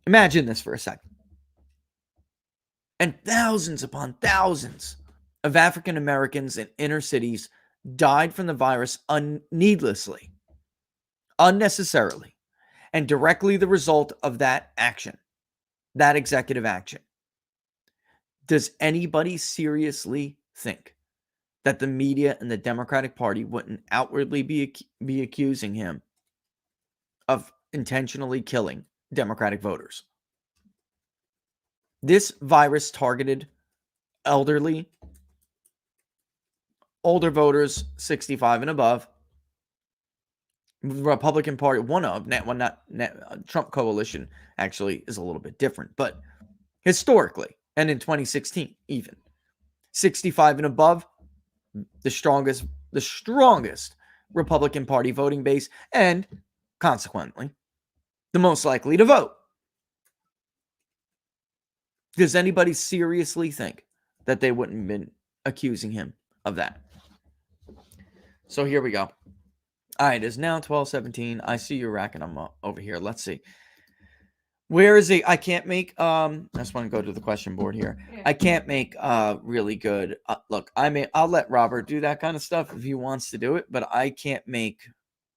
Imagine this for a second. And thousands upon thousands of African Americans in inner cities died from the virus needlessly, unnecessarily, and directly the result of that action, that executive action. Does anybody seriously think that the media and the Democratic Party wouldn't outwardly be accusing him of intentionally killing Democratic voters? This virus targeted older voters 65 and above. Republican Party, Trump coalition actually is a little bit different, but historically, and in 2016 even, 65 and above, the strongest Republican Party voting base, and consequently, the most likely to vote. Does anybody seriously think that they wouldn't have been accusing him of that? So here we go. All right, it's now 12:17. I see you racking them up over here. Let's see. Where is he? I can't make I just want to go to the question board here. Yeah. I can't make really good look, I'll let Robert do that kind of stuff if he wants to do it, but I can't make,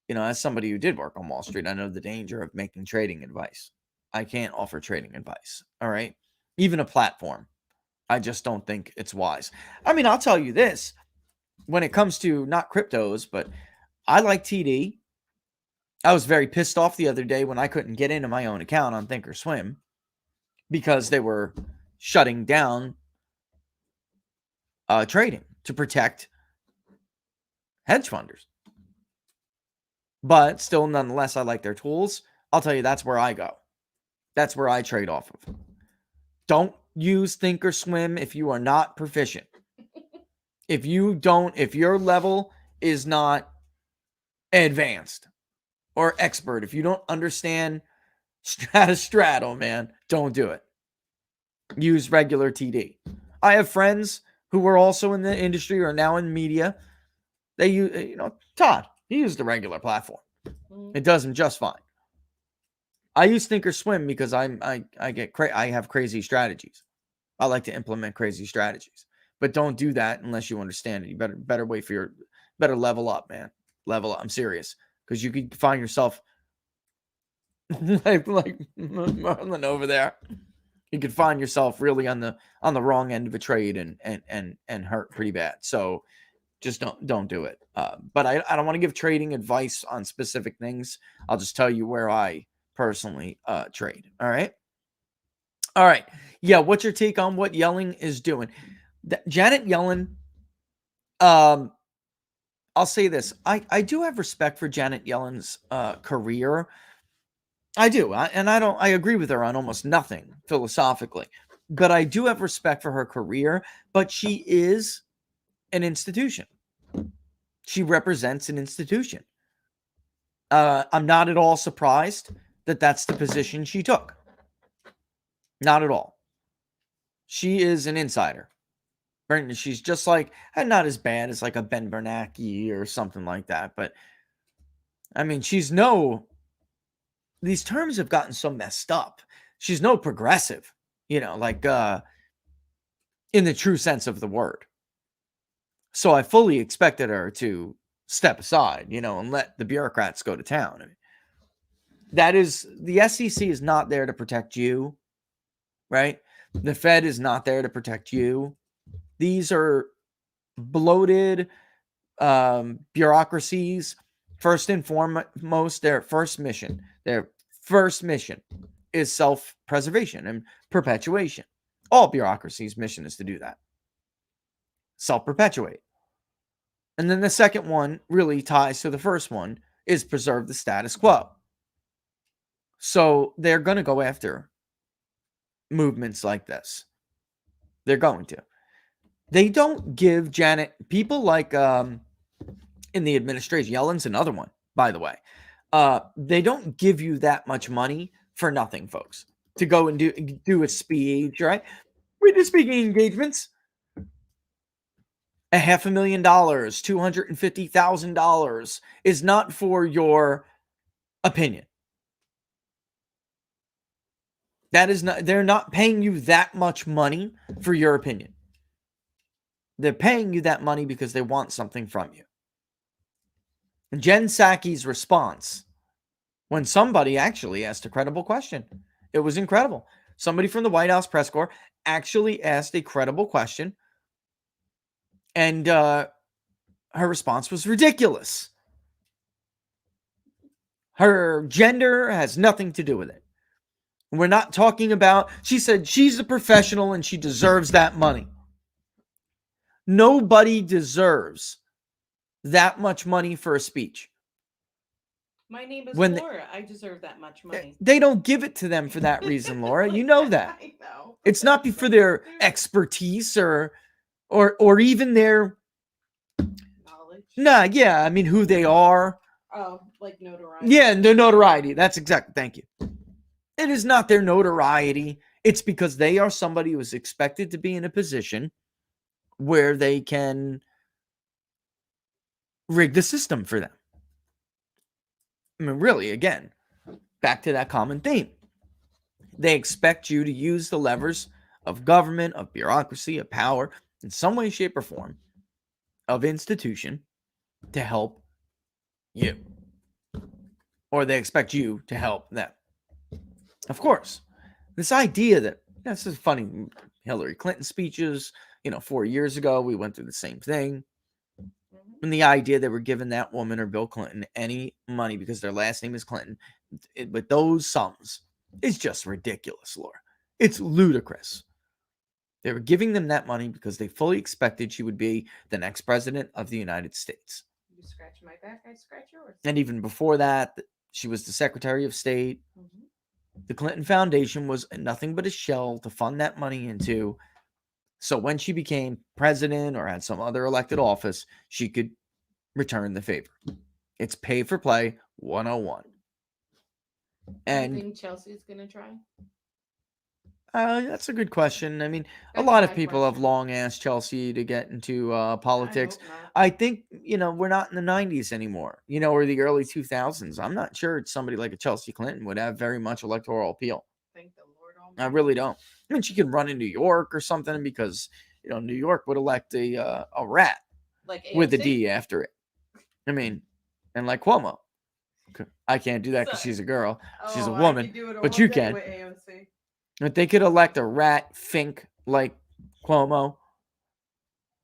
as somebody who did work on Wall Street, I know the danger of making trading advice. I can't offer trading advice. All right. Even a platform. I just don't think it's wise. I'll tell you this. When it comes to not cryptos, but I like TD. I was very pissed off the other day when I couldn't get into my own account on Thinkorswim because they were shutting down trading to protect hedge funders. But still, nonetheless, I like their tools. I'll tell you, that's where I go. That's where I trade off of. Don't use Thinkorswim if you are not proficient. If your level is not advanced or expert, if you don't understand straddle, man, don't do it. Use regular TD. I have friends who were also in the industry or now in media. They use, Todd, he used the regular platform. It does him just fine. I use Thinkorswim because I have crazy strategies. I like to implement crazy strategies, but don't do that unless you understand it. You better level up, man. Level up. I'm serious, because you could find yourself like Merlin over there. You could find yourself really on the wrong end of a trade and hurt pretty bad. So just don't do it. But I don't want to give trading advice on specific things. I'll just tell you where I personally trade. All right. Yeah. What's your take on what Yellen is doing? Janet Yellen. I'll say this. I do have respect for Janet Yellen's career. I do. I agree with her on almost nothing philosophically, but I do have respect for her career. But she is an institution. She represents an institution. I'm not at all surprised that that's the position she took. Not at all. She is an insider. She's just like, and not as bad as like a Ben Bernanke or something like that. But I mean, these terms have gotten so messed up. She's no progressive, like in the true sense of the word. So I fully expected her to step aside, and let the bureaucrats go to town. I mean, the SEC is not there to protect you, right? The Fed is not there to protect you. These are bloated bureaucracies. First and foremost, their first mission is self-preservation and perpetuation. All bureaucracies' mission is to do that. Self-perpetuate. And then the second one really ties to the first one, is preserve the status quo. So they're going to go after movements like this. They're going to. They don't give people like in the administration, Yellen's another one, by the way. They don't give you that much money for nothing, folks, to go and do a speech, right? We do speaking engagements. $500,000, $250,000 is not for your opinion. That is not, they're not paying you that much money for your opinion. They're paying you that money because they want something from you. And Jen Psaki's response, when somebody actually asked a credible question, it was incredible. Somebody from the White House press corps actually asked a credible question, and her response was ridiculous. Her gender has nothing to do with it. We're not talking about, she said she's a professional and she deserves that money. Nobody deserves that much money for a speech. My name is Laura. I deserve that much money. They don't give it to them for that reason, Laura. You know that. I know. It's not for their expertise or even their knowledge. Nah, yeah, I mean who they are. Oh, like notoriety. Yeah, their notoriety. That's exactly. Thank you. It is not their notoriety. It's because they are somebody who is expected to be in a position where they can rig the system for them. I mean, really, again, back to that common theme. They expect you to use the levers of government, of bureaucracy, of power, in some way, shape, or form, of institution to help you. Or they expect you to help them. Of course, this idea that, this is funny, Hillary Clinton speeches, 4 years ago, we went through the same thing. And the idea that we're giving that woman or Bill Clinton any money because their last name is Clinton, with those sums, is just ridiculous, Laura. It's ludicrous. They were giving them that money because they fully expected she would be the next president of the United States. You scratch my back, I scratch yours. And even before that, she was the Secretary of State. Mm-hmm. The Clinton Foundation was nothing but a shell to fund that money into. So when she became president or had some other elected office, she could return the favor. It's pay for play 101. And you think Chelsea's going to try? That's a good question. I mean, a lot of people have long asked Chelsea to get into politics. I think, we're not in the 90s anymore, or the early 2000s. I'm not sure somebody like a Chelsea Clinton would have very much electoral appeal. Thank the Lord Almighty. I really don't. I mean, she could run in New York or something because, New York would elect a rat like with a D after it. I mean, and like Cuomo. I can't do that because she's a girl. She's a woman, but you can. But they could elect a rat fink like Cuomo,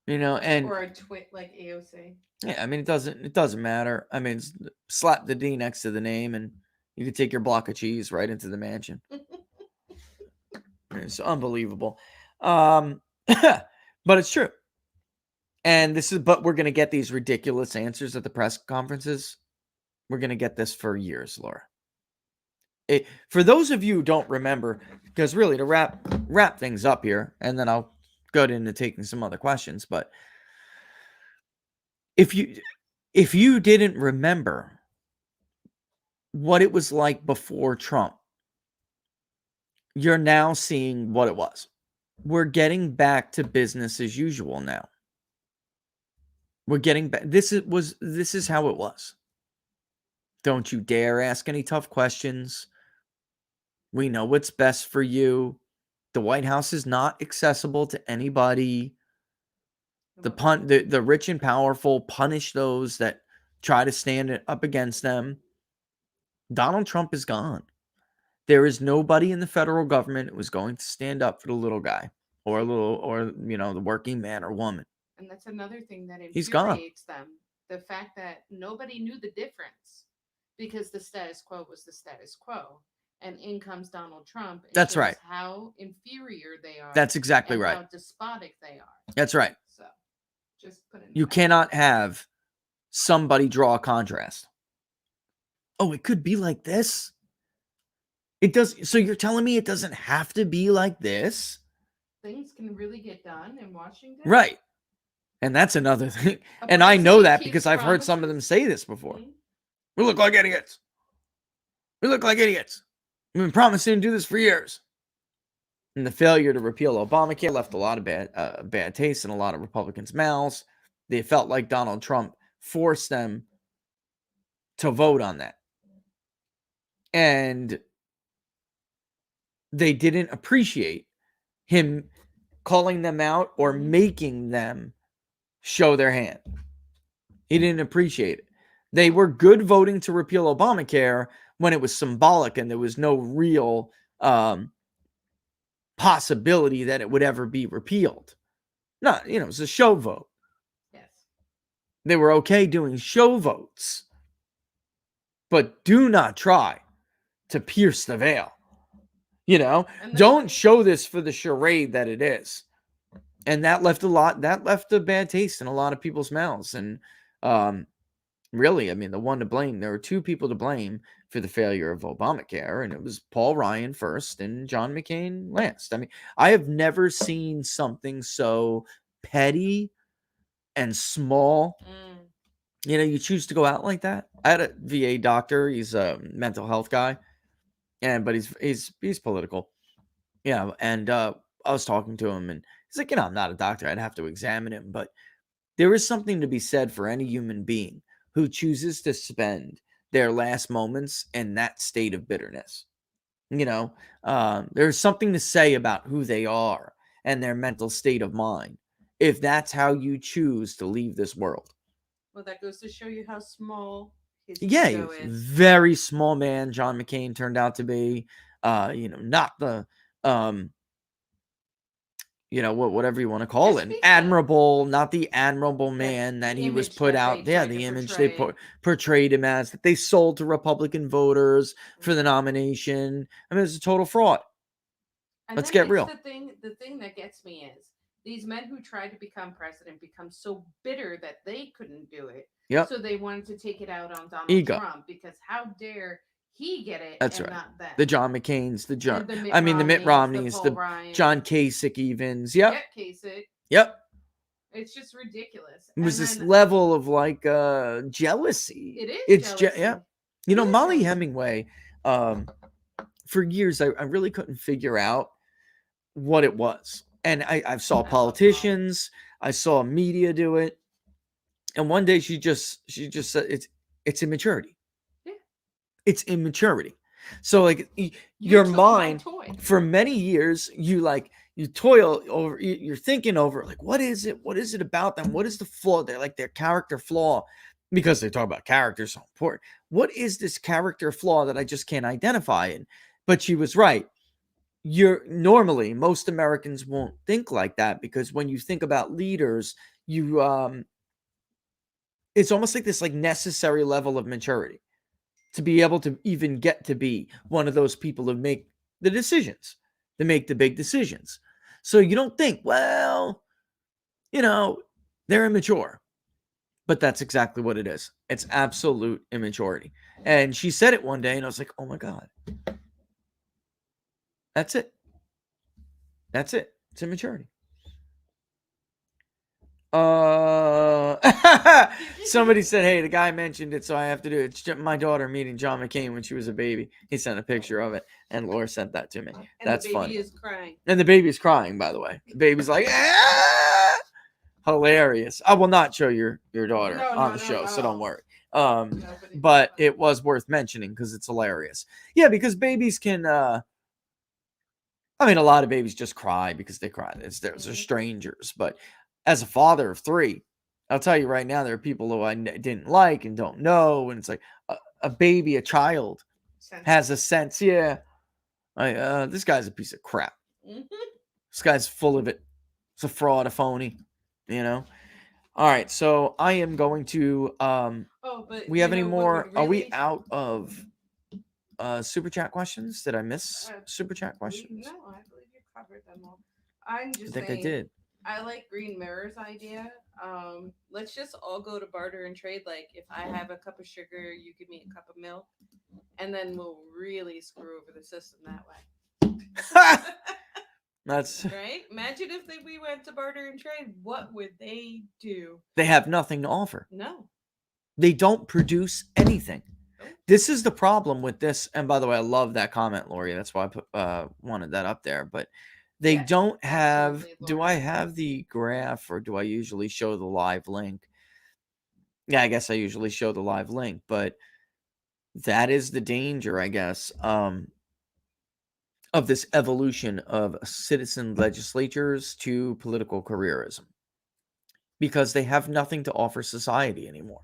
and or a twit like AOC. Yeah, I mean it doesn't matter. I mean, slap the D next to the name, and you could take your block of cheese right into the mansion. It's unbelievable, but it's true. And but we're gonna get these ridiculous answers at the press conferences. We're gonna get this for years, Laura. For those of you who don't remember, because really to wrap things up here, and then I'll go into taking some other questions. But if you didn't remember, what it was like before Trump, you're now seeing what it was. We're getting back to business as usual now. We're getting back. This is how it was. Don't you dare ask any tough questions. We know what's best for you. The White House is not accessible to anybody. The rich and powerful punish those that try to stand up against them. Donald Trump is gone. There is nobody in the federal government who is going to stand up for the little guy or the working man or woman. And that's another thing that He's gone. infuriates them. The fact that nobody knew the difference because the status quo was the status quo. And in comes Donald Trump. That's right. How inferior they are. That's exactly right. How despotic they are. That's right. So, just put it. You cannot have somebody draw a contrast. Oh, it could be like this? It does. So you're telling me it doesn't have to be like this? Things can really get done in Washington? Right. And that's another thing. And I know that because I've heard some of them say this before. Mm-hmm. We look like idiots. We look like idiots. We've been promising to do this for years. And the failure to repeal Obamacare left a lot of bad taste in a lot of Republicans' mouths. They felt like Donald Trump forced them to vote on that. And they didn't appreciate him calling them out or making them show their hand. He didn't appreciate it. They were good voting to repeal Obamacare when it was symbolic and there was no real possibility that it would ever be repealed. No, it was a show vote. Yes. They were okay doing show votes. But do not try to pierce the veil. Don't show this for the charade that it is. And that left a bad taste in a lot of people's mouths. And really, I mean, the one to blame, there were two people to blame for the failure of Obamacare, and it was Paul Ryan first and John McCain last. I mean, I have never seen something so petty and small. You choose to go out like that. I had a VA doctor. He's a mental health guy, but he's political. And I was talking to him, and he's like, I'm not a doctor. I'd have to examine him, but there is something to be said for any human being who chooses to spend their last moments in that state of bitterness. There's something to say about who they are and their mental state of mind if that's how you choose to leave this world. Well, that goes to show you how small his ego is. Very small man John McCain turned out to be. Not the whatever you want to call it, admirable, not the admirable man that he was put out. Yeah, the image they portrayed him as, that they sold to Republican voters for the nomination. I mean, it's a total fraud. And let's get real. The thing that gets me is these men who tried to become president become so bitter that they couldn't do it. Yep. So they wanted to take it out on Donald Trump because how dare he get it? That's and right. Not them. The John McCain's, the Mitt Romney's, the John Kasich evens. Yep. Kasich. Yep. It's just ridiculous. It was this level of jealousy. It is. It's yeah. Molly Hemingway. For years, I really couldn't figure out what it was, and I saw politicians, I saw media do it, and one day she just said it's immaturity. It's immaturity. So your mind for many years, you toil over, you're thinking over what is it about them? What is the flaw? They're their character flaw, because they talk about character so important. What is this character flaw that I just can't identify in? But she was right. Normally most Americans won't think like that, because when you think about leaders, you it's almost like this necessary level of maturity to be able to even get to be one of those people who make the decisions, to make the big decisions. So you don't think, well, they're immature. But that's exactly what it is. It's absolute immaturity. And she said it one day, and I was like, oh my God. That's it. That's it. It's immaturity. Somebody said, hey, the guy mentioned it, so I have to do it. It's my daughter meeting John McCain when she was a baby. He sent a picture of it, and Laura sent that to me. And That's the baby funny. is crying. And the baby's crying, by the way. The baby's like, ah! Hilarious. I will not show your daughter on the show, so don't worry. But it was worth mentioning because it's hilarious. Yeah, because babies can I mean, a lot of babies just cry because they cry. They're strangers. But as a father of 3, I'll tell you right now, there are people who I didn't like and don't know. And it's like a baby, a child has a sense. Yeah. This guy's a piece of crap. This guy's full of it. It's a fraud, a phony, you know? All right. So I am going to, but we have any more? Are we out of super chat questions? Did I miss super chat questions? No, I believe you covered them all. I'm just I think saying, I did. I like Green Mirror's idea. Let's just all go to barter and trade. Like, if I have a cup of sugar, you give me a cup of milk, and then we'll really screw over the system that way. That's right. Imagine if we went to barter and trade. What would they do? They have nothing to offer. No. They don't produce anything. This is the problem with this. And by the way, I love that comment, Lori. That's why I wanted that up there. But they don't have. Do I have the graph, or do I usually show the live link? Yeah, I guess I usually show the live link. But that is the danger, I guess, of this evolution of citizen legislatures to political careerism, because they have nothing to offer society anymore.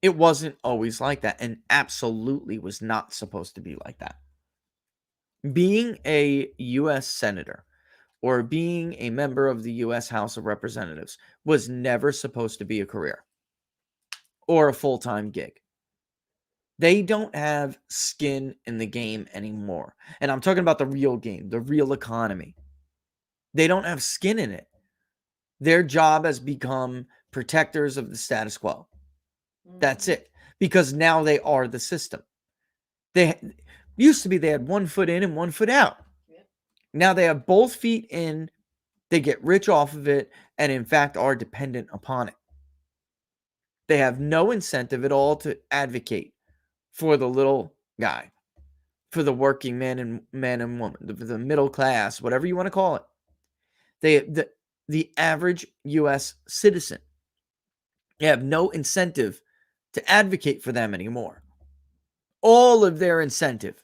It wasn't always like that, and absolutely was not supposed to be like that. Being a U.S. senator or being a member of the U.S. House of Representatives was never supposed to be a career or a full-time gig. They don't have skin in the game anymore. And I'm talking about the real game, the real economy. They don't have skin in it. Their job has become protectors of the status quo. That's it. Because now they are the system. They used to be they had 1 foot in and 1 foot out. Yep. Now they have both feet in. They get rich off of it, and in fact are dependent upon it. They have no incentive at all to advocate for the little guy, for the working man and woman, the middle class, whatever you want to call it. The average U.S. citizen, they have no incentive to advocate for them anymore. All of their incentive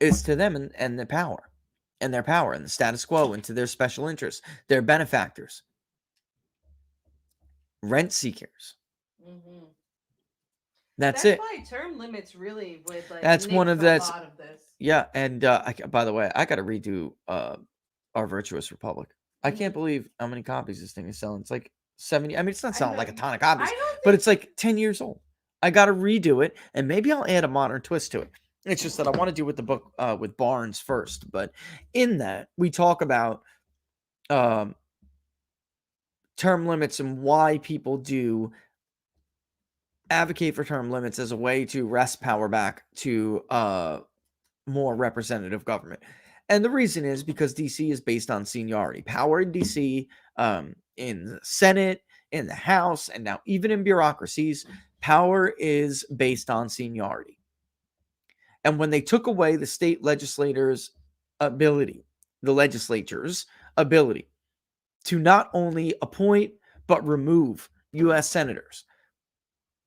is to them and their power and the status quo, and to their special interests, their benefactors, rent seekers. Mm-hmm. That's it. Why term limits really would that's one of a lot of this. Yeah, and by the way, I got to redo Our Virtuous Republic. I can't believe how many copies this thing is selling. It's like 70. I mean, it's not selling like a ton of copies, but it's like 10 years old. I got to redo it, and maybe I'll add a modern twist to it. It's just that I want to do with the book with Barnes first. But in that, we talk about term limits and why people do advocate for term limits as a way to wrest power back to more representative government. And the reason is because DC is based on seniority. Power in DC, in the Senate, in the House, and now even in bureaucracies, power is based on seniority. And when they took away the state legislators' ability, the legislature's ability to not only appoint but remove U.S. senators,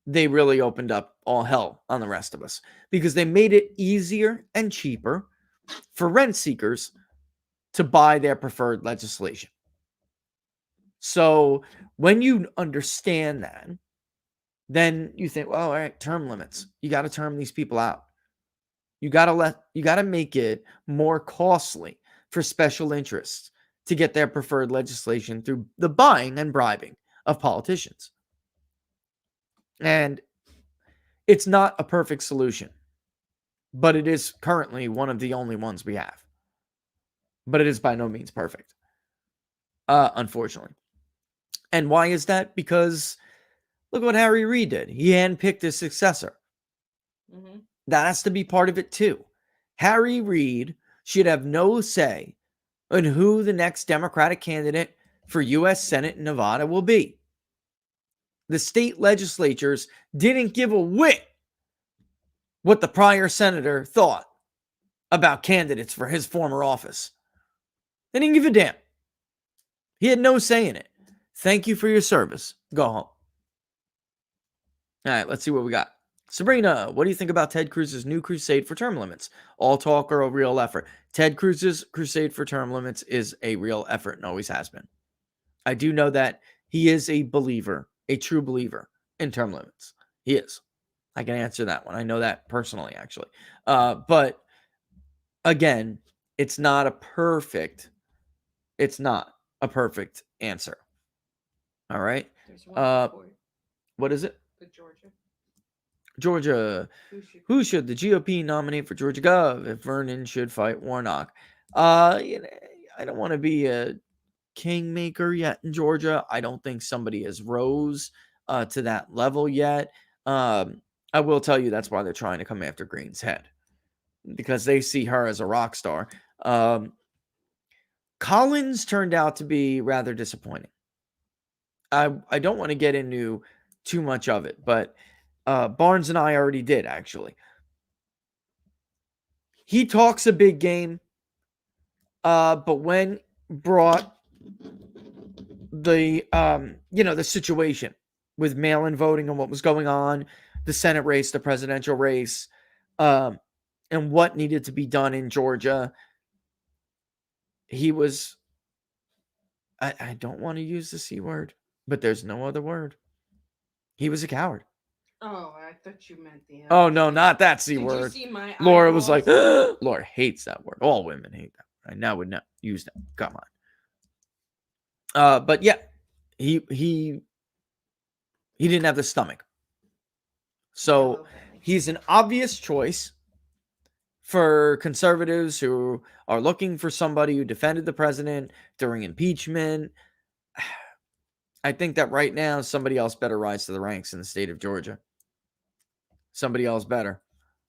they really opened up all hell on the rest of us, because they made it easier and cheaper for rent seekers to buy their preferred legislation. So when you understand that, then you think, well, all right, term limits. You got to term these people out. You got to make it more costly for special interests to get their preferred legislation through the buying and bribing of politicians. And it's not a perfect solution, but it is currently one of the only ones we have. But it is by no means perfect, unfortunately. And why is that? Because look what Harry Reid did. He handpicked his successor. Mm-hmm. That has to be part of it too. Harry Reid should have no say in who the next Democratic candidate for U.S. Senate in Nevada will be. The state legislatures didn't give a whit what the prior senator thought about candidates for his former office. They didn't give a damn. He had no say in it. Thank you for your service. Go home. All right, let's see what we got. Sabrina, what do you think about Ted Cruz's new crusade for term limits? All talk or a real effort? Ted Cruz's crusade for term limits is a real effort and always has been. I do know that he is a believer, a true believer in term limits. He is. I can answer that one. I know that personally, actually. But again, it's not a perfect answer. All right. There's one for What is it? the Georgia. Georgia. Who should the GOP nominate for Georgia Gov if Vernon should fight Warnock? I don't want to be a kingmaker yet in Georgia. I don't think somebody has rose to that level yet. I will tell you that's why they're trying to come after Green's head, because they see her as a rock star. Collins turned out to be rather disappointing. I don't want to get into too much of it, but Barnes and I already did, actually. He talks a big game, but when brought the the situation with mail-in voting and what was going on, the Senate race, the presidential race, and what needed to be done in Georgia, he was, I don't want to use the C word, but there's no other word. He was a coward. Oh, I thought you meant the. Oh, no, not that C Did word. you see my Laura was like, eyeballs? Laura hates that word. All women hate that. I now would not use that. Come on. But yeah, he didn't have the stomach. So he's an obvious choice for conservatives who are looking for somebody who defended the president during impeachment. I think that right now somebody else better rise to the ranks in the state of Georgia. Somebody else better.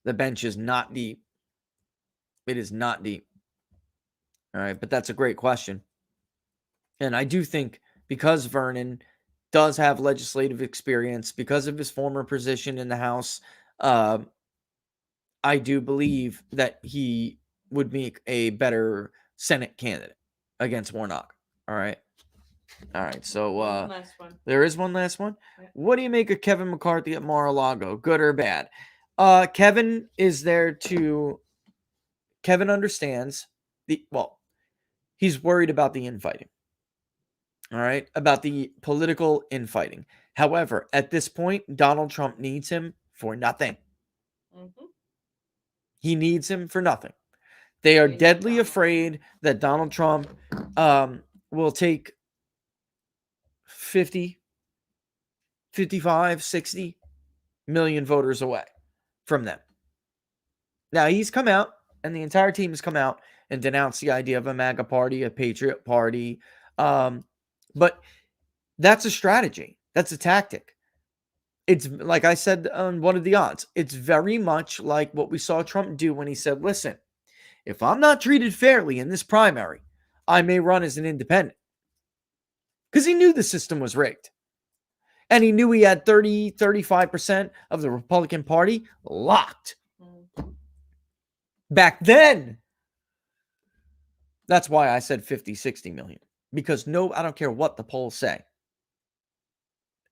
The bench is not deep. It is not deep. All right, but that's a great question. And I do think because Vernon does have legislative experience, because of his former position in the House, I do believe that he would make a better Senate candidate against Warnock. All right. So One last one. there is one last one. Yeah. What do you make of Kevin McCarthy at Mar-a-Lago? Good or bad? Kevin is there to. Kevin understands he's worried about the infighting. All right, about the political infighting. However, at this point, Donald Trump needs him for nothing. Mm-hmm. He needs him for nothing. They are deadly afraid that Donald Trump will take 50, 55, 60 million voters away from them. Now, he's come out, and the entire team has come out and denounced the idea of a MAGA party, a patriot party. But that's a strategy. That's a tactic. It's like I said on What Are the Odds? It's very much like what we saw Trump do when he said, listen, if I'm not treated fairly in this primary, I may run as an independent. Because he knew the system was rigged. And he knew he had 30, 35% of the Republican Party locked. Back then. That's why I said 50, 60 million. Because I don't care what the polls say.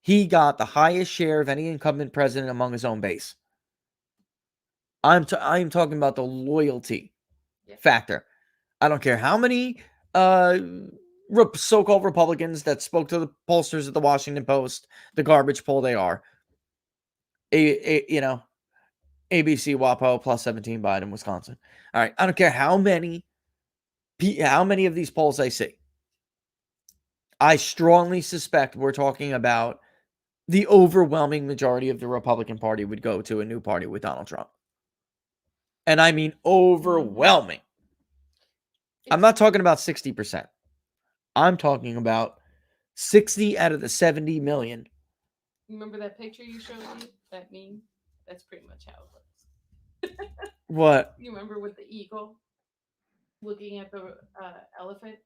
He got the highest share of any incumbent president among his own base. I'm talking about the loyalty factor. I don't care how many so-called Republicans that spoke to the pollsters at the Washington Post, the garbage poll they are. ABC WAPO plus 17 Biden, Wisconsin. All right, I don't care how many of these polls I see. I strongly suspect we're talking about the overwhelming majority of the Republican Party would go to a new party with Donald Trump. And I mean overwhelming. I'm not talking about 60%. I'm talking about 60 out of the 70 million. Remember that picture you showed me? That meme? That's pretty much how it looks. What? You remember with the eagle looking at the elephant?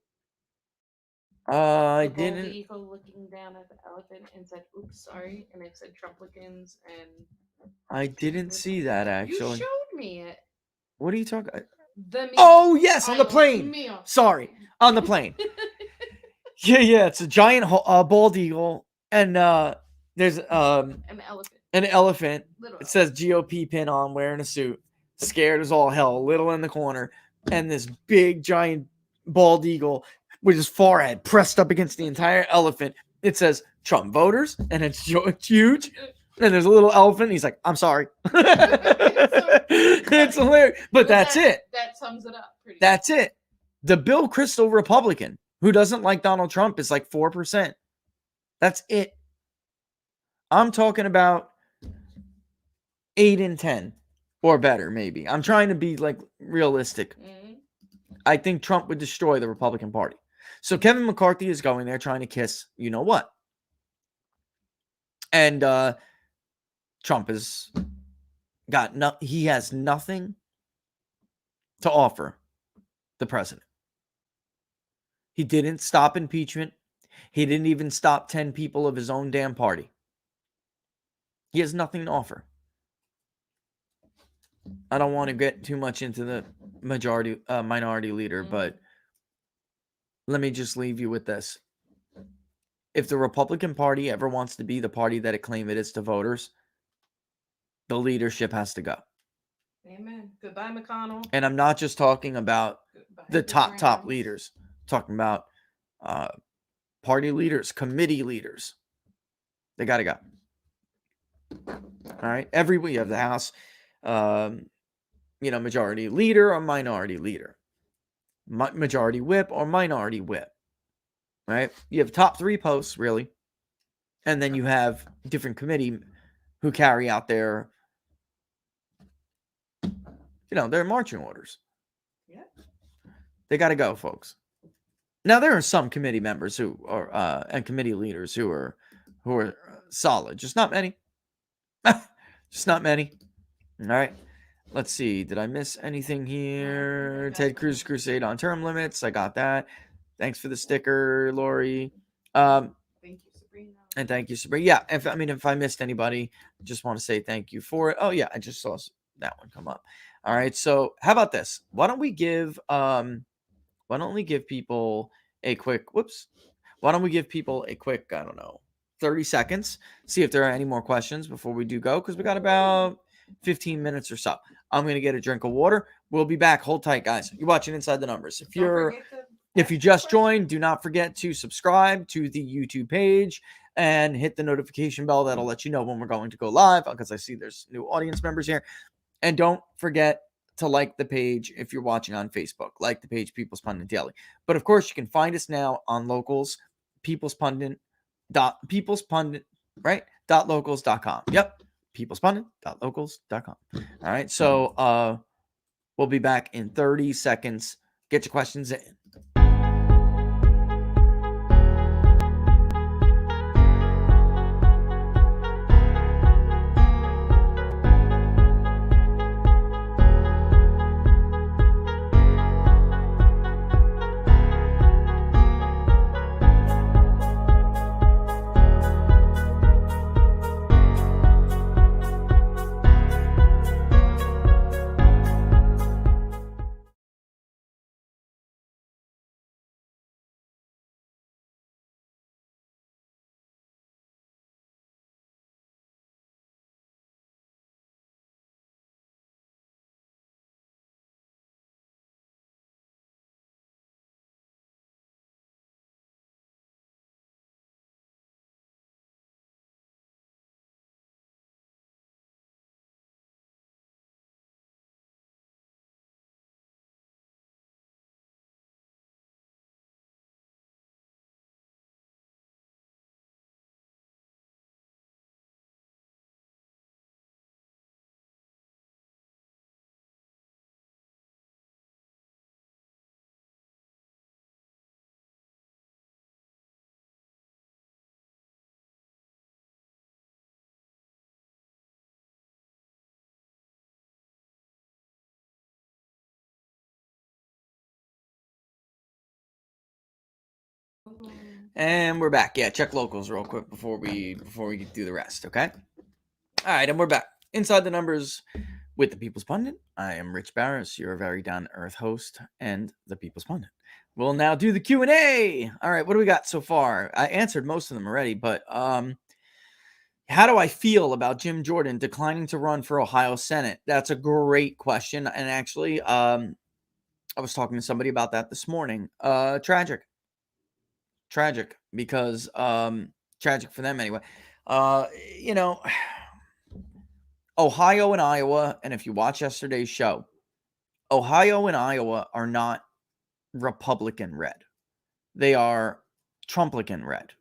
I The bald didn't. eagle looking down at the elephant and said, "Oops, sorry," and it said Trumplicans and. I didn't see that You actually. showed me it. What are you talking? The meal. Oh yes, on the Aisle plane. meal. Sorry, on the plane. Yeah. It's a giant bald eagle, and there's An elephant. an elephant. Little It says GOP pin on, wearing a suit, scared as all hell, little in the corner, and this big giant bald eagle with his forehead pressed up against the entire elephant. It says Trump voters, and it's huge. And there's a little elephant. And he's like, "I'm sorry." It's hilarious, but that's it. That sums it up. Pretty That's it. The Bill Kristol Republican who doesn't like Donald Trump is like 4%. That's it. I'm talking about 8 in 10 or better, maybe. I'm trying to be like realistic. Mm-hmm. I think Trump would destroy the Republican Party. So Kevin McCarthy is going there trying to kiss you know what. And Trump has he has nothing to offer the president. He didn't stop impeachment. He didn't even stop 10 people of his own damn party. He has nothing to offer. I don't want to get too much into the minority leader, but let me just leave you with this. If the Republican Party ever wants to be the party that it claims it is to voters, the leadership has to go. Amen. Goodbye, McConnell. And I'm not just talking about Goodbye, the top Graham. leaders. I'm talking about party leaders, committee leaders. They got to go. All right. Every week you have the House, majority leader or minority leader, majority whip or minority whip. Right. You have top 3 posts, really. And then you have different committee who carry out their marching orders. Yeah. They got to go, folks. Now, there are some committee members who are, and committee leaders who are solid. Just not many. Just not many. All right. Let's see. Did I miss anything here? Ted Cruz crusade on term limits. I got that. Thanks for the sticker, Lori. Thank you, Sabrina. And thank you, Sabrina. Yeah. If I missed anybody, just want to say thank you for it. Oh yeah, I just saw that one come up. All right. So how about this? Why don't we give people a quick, why don't we give people a quick, 30 seconds, see if there are any more questions before we do go, because we got about 15 minutes or so. I'm going to get a drink of water. We'll be back. Hold tight, guys. You're watching Inside the Numbers. If you just joined, do not forget to subscribe to the YouTube page and hit the notification bell. That'll let you know when we're going to go live, because I see there's new audience members here. And don't forget to like the page if you're watching on Facebook. Like the page People's Pundit Daily. But of course, you can find us now on Locals, peoplespundit.locals.com. Yep, peoplespundit.locals.com. All right, so we'll be back in 30 seconds. Get your questions in. And we're back. Yeah, check locals real quick before we do the rest, okay? All right, and we're back. Inside the numbers with the People's Pundit. I am Rich Barris, your very down-to-earth host and the People's Pundit. We'll now do the Q&A. All right, what do we got so far? I answered most of them already, but how do I feel about Jim Jordan declining to run for Ohio Senate? That's a great question, and actually, I was talking to somebody about that this morning. Tragic, because tragic for them anyway. You know, Ohio and Iowa, and if you watch yesterday's show, Ohio and Iowa are not Republican red. They are Trumplican red.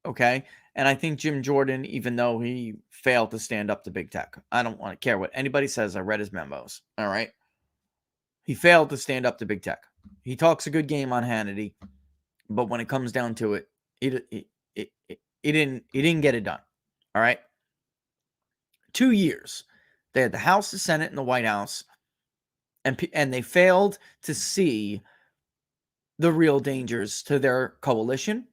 Okay. And I think Jim Jordan, even though he failed to stand up to big tech, I don't want to care what anybody says. I read his memos. All right. He failed to stand up to big tech. He talks a good game on Hannity, but when it comes down to it, he didn't get it done. All right. 2 years. They had the House, the Senate, and the White House, and they failed to see the real dangers to their coalition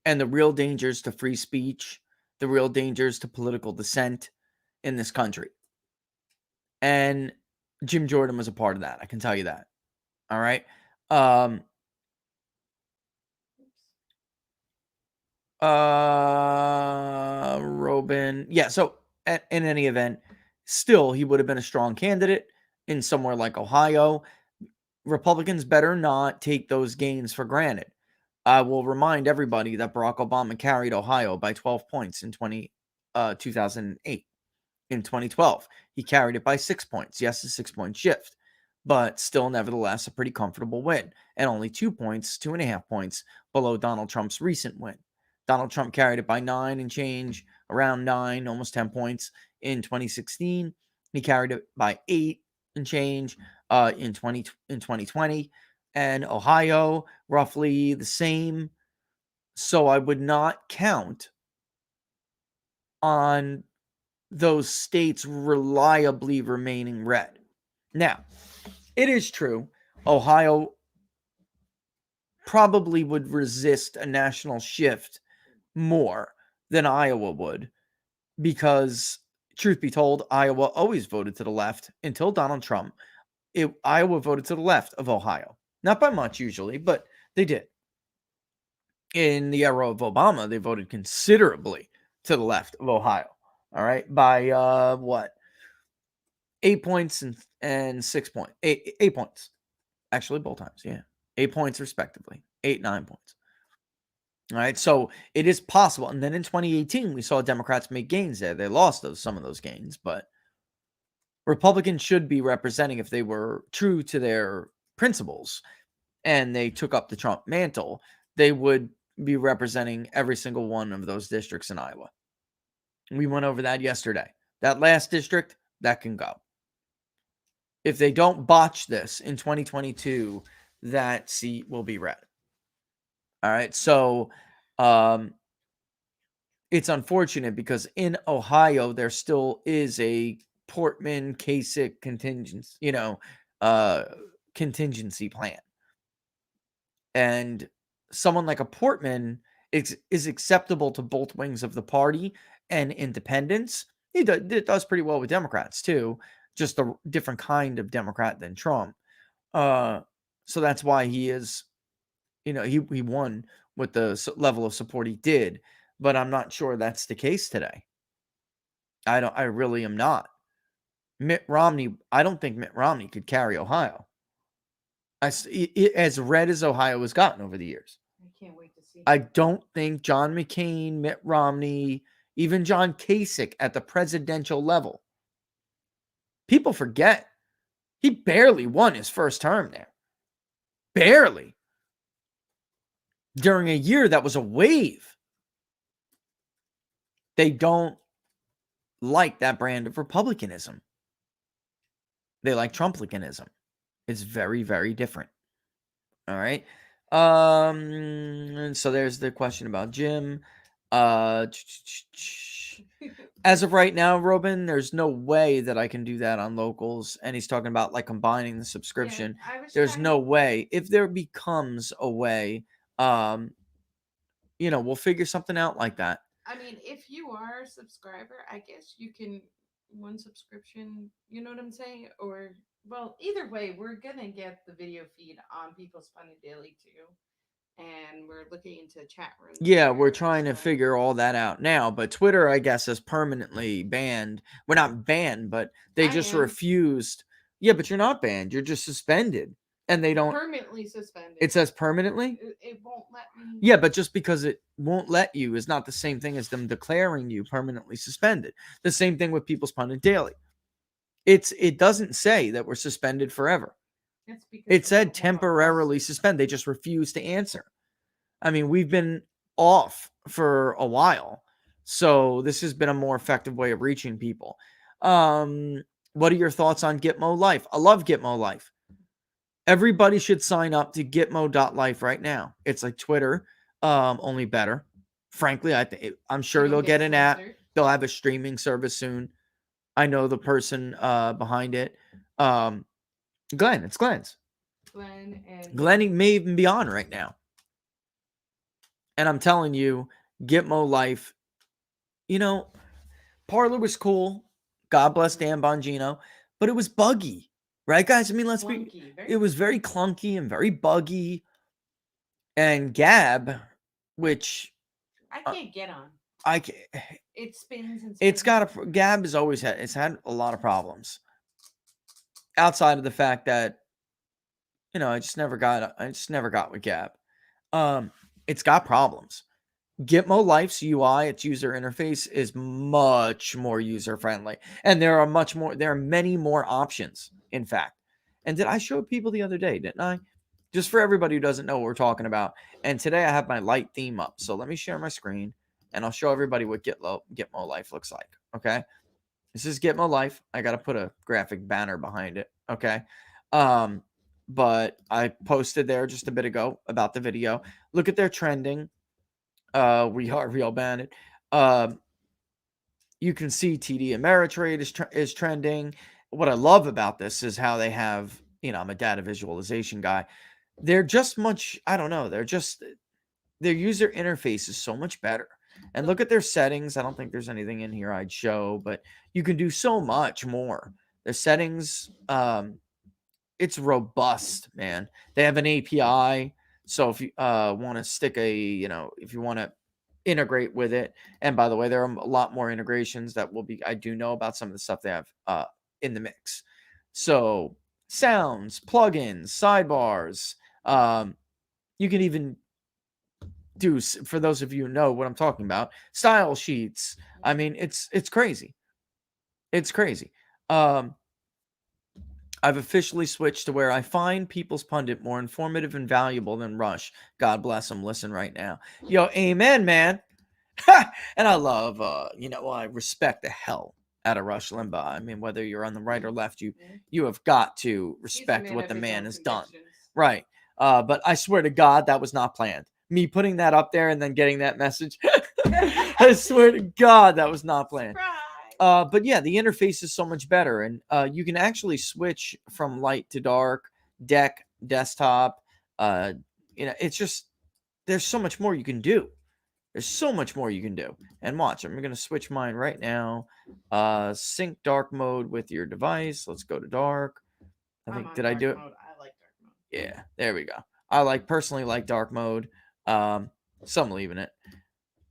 and the real dangers to free speech, the real dangers to political dissent in this country. And Jim Jordan was a part of that. I can tell you that. All right. Robin. Yeah. So in any event, still, he would have been a strong candidate in somewhere like Ohio. Republicans better not take those gains for granted. I will remind everybody that Barack Obama carried Ohio by 12 points in 2008. In 2012, he carried it by 6 points. Yes, a 6-point shift, but still, nevertheless, a pretty comfortable win, and only 2 points, 2.5 points below Donald Trump's recent win. Donald Trump carried it by 9 and change, around 9, almost 10 points in 2016. He carried it by 8 and change in 2020, and Ohio roughly the same. So I would not count on those states reliably remaining red. Now, it is true, Ohio probably would resist a national shift more than Iowa would, because, truth be told, Iowa always voted to the left until Donald Trump. Iowa voted to the left of Ohio. Not by much usually, but they did. In the era of Obama, they voted considerably to the left of Ohio. All right. By what? 8 points and 6 points. 8 points. Actually, both times. Yeah. 8 points respectively. 8, 9 points. All right. So it is possible. And then in 2018, we saw Democrats make gains there. They lost some of those gains, but Republicans should be representing, if they were true to their principles and they took up the Trump mantle, they would be representing every single one of those districts in Iowa. We went over that yesterday. That last district, that can go. If they don't botch this in 2022, that seat will be red. All right. So it's unfortunate because in Ohio, there still is a Portman Kasich contingency plan. And someone like a Portman is acceptable to both wings of the party and independents. It does pretty well with Democrats too, just a different kind of Democrat than Trump. So that's why he is, he won with the level of support he did, but I'm not sure that's the case today. I really am not. Mitt Romney, I don't think Mitt Romney could carry Ohio. As red as Ohio has gotten over the years. I can't wait to see. I don't think John McCain, Mitt Romney, even John Kasich at the presidential level. People forget he barely won his first term there. Barely. During a year that was a wave. They don't like that brand of republicanism. They like Trumplicanism. It's very, very different. All right. And so there's the question about Jim. As of right now, Robin, there's no way that I can do that on locals. And he's talking about like combining the subscription. Yeah, There's no way. If there becomes a way, we'll figure something out like that. I mean, if you are a subscriber, I guess you can one subscription. You know what I'm saying? Or well, either way, we're gonna get the video feed on People's Funny Daily too, and we're looking into chat rooms. Yeah, we're there, trying to so- figure all that out now, but Twitter, I guess, is permanently banned. We're not banned, but they I just am. refused. Yeah, but you're not banned. You're just suspended. And they don't. permanently suspended. It says permanently? It won't let me. Yeah, but just because it won't let you is not the same thing as them declaring you permanently suspended. The same thing with People's Pundit Daily. It doesn't say that we're suspended forever. It's because It they said don't want a temporarily lawsuit. suspend. They just refused to answer. I mean, we've been off for a while, so this has been a more effective way of reaching people. What are your thoughts on Gitmo Life? I love Gitmo Life. Everybody should sign up to gitmo.life right now. It's like Twitter, only better. Frankly, I'm sure You they'll don't get an app. censored. They'll have a streaming service soon. I know the person behind it. Glenn, it's Glenn's. Glenn and Glenn may even be on right now. And I'm telling you, Gitmo Life, Parler was cool. God bless Dan Bongino. But it was buggy. Right, guys? I mean, Clunky, very it was very clunky and very buggy. And Gab, which I can't get on. it spins and spins. it's got Gab has always had a lot of problems. Outside of the fact that I just never got with Gab. It's got problems. Gitmo Life's UI, its user interface, is much more user friendly, and there are many more options. In fact, and did I show people the other day? Didn't I? Just for everybody who doesn't know what we're talking about. And today I have my light theme up, so let me share my screen, and I'll show everybody what Gitmo Life looks like. Okay, this is Gitmo Life. I got to put a graphic banner behind it. Okay, but I posted there just a bit ago about the video. Look at their trending. We are real banned. You can see TD Ameritrade is trending. What I love about this is how they have, I'm a data visualization guy. They're just I don't know. Their user interface is so much better. And look at their settings. I don't think there's anything in here I'd show, but you can do so much more. Their settings, it's robust, man. They have an API. So if you want to stick if you want to integrate with it, and by the way, there are a lot more integrations that I do know about some of the stuff they have in the mix. So sounds, plugins, sidebars. You can even do, for those of you who know what I'm talking about, style sheets. I mean, it's crazy. It's crazy. I've officially switched to where I find People's Pundit more informative and valuable than Rush. God bless them. Listen right now. Yo, amen, man. And I love, I respect the hell out of Rush Limbaugh. I mean, whether you're on the right or left, you have got to respect what the man has done. Right. But I swear to God, that was not planned. Me putting that up there and then getting that message. I swear to God, that was not planned. But yeah, the interface is so much better, and you can actually switch from light to dark, deck, desktop. It's just, there's so much more you can do. There's so much more you can do. And watch, I'm going to switch mine right now. Sync dark mode with your device. Let's go to dark. Did I do it? Mode. I like dark mode. Yeah, there we go. I personally like dark mode. Some leaving it.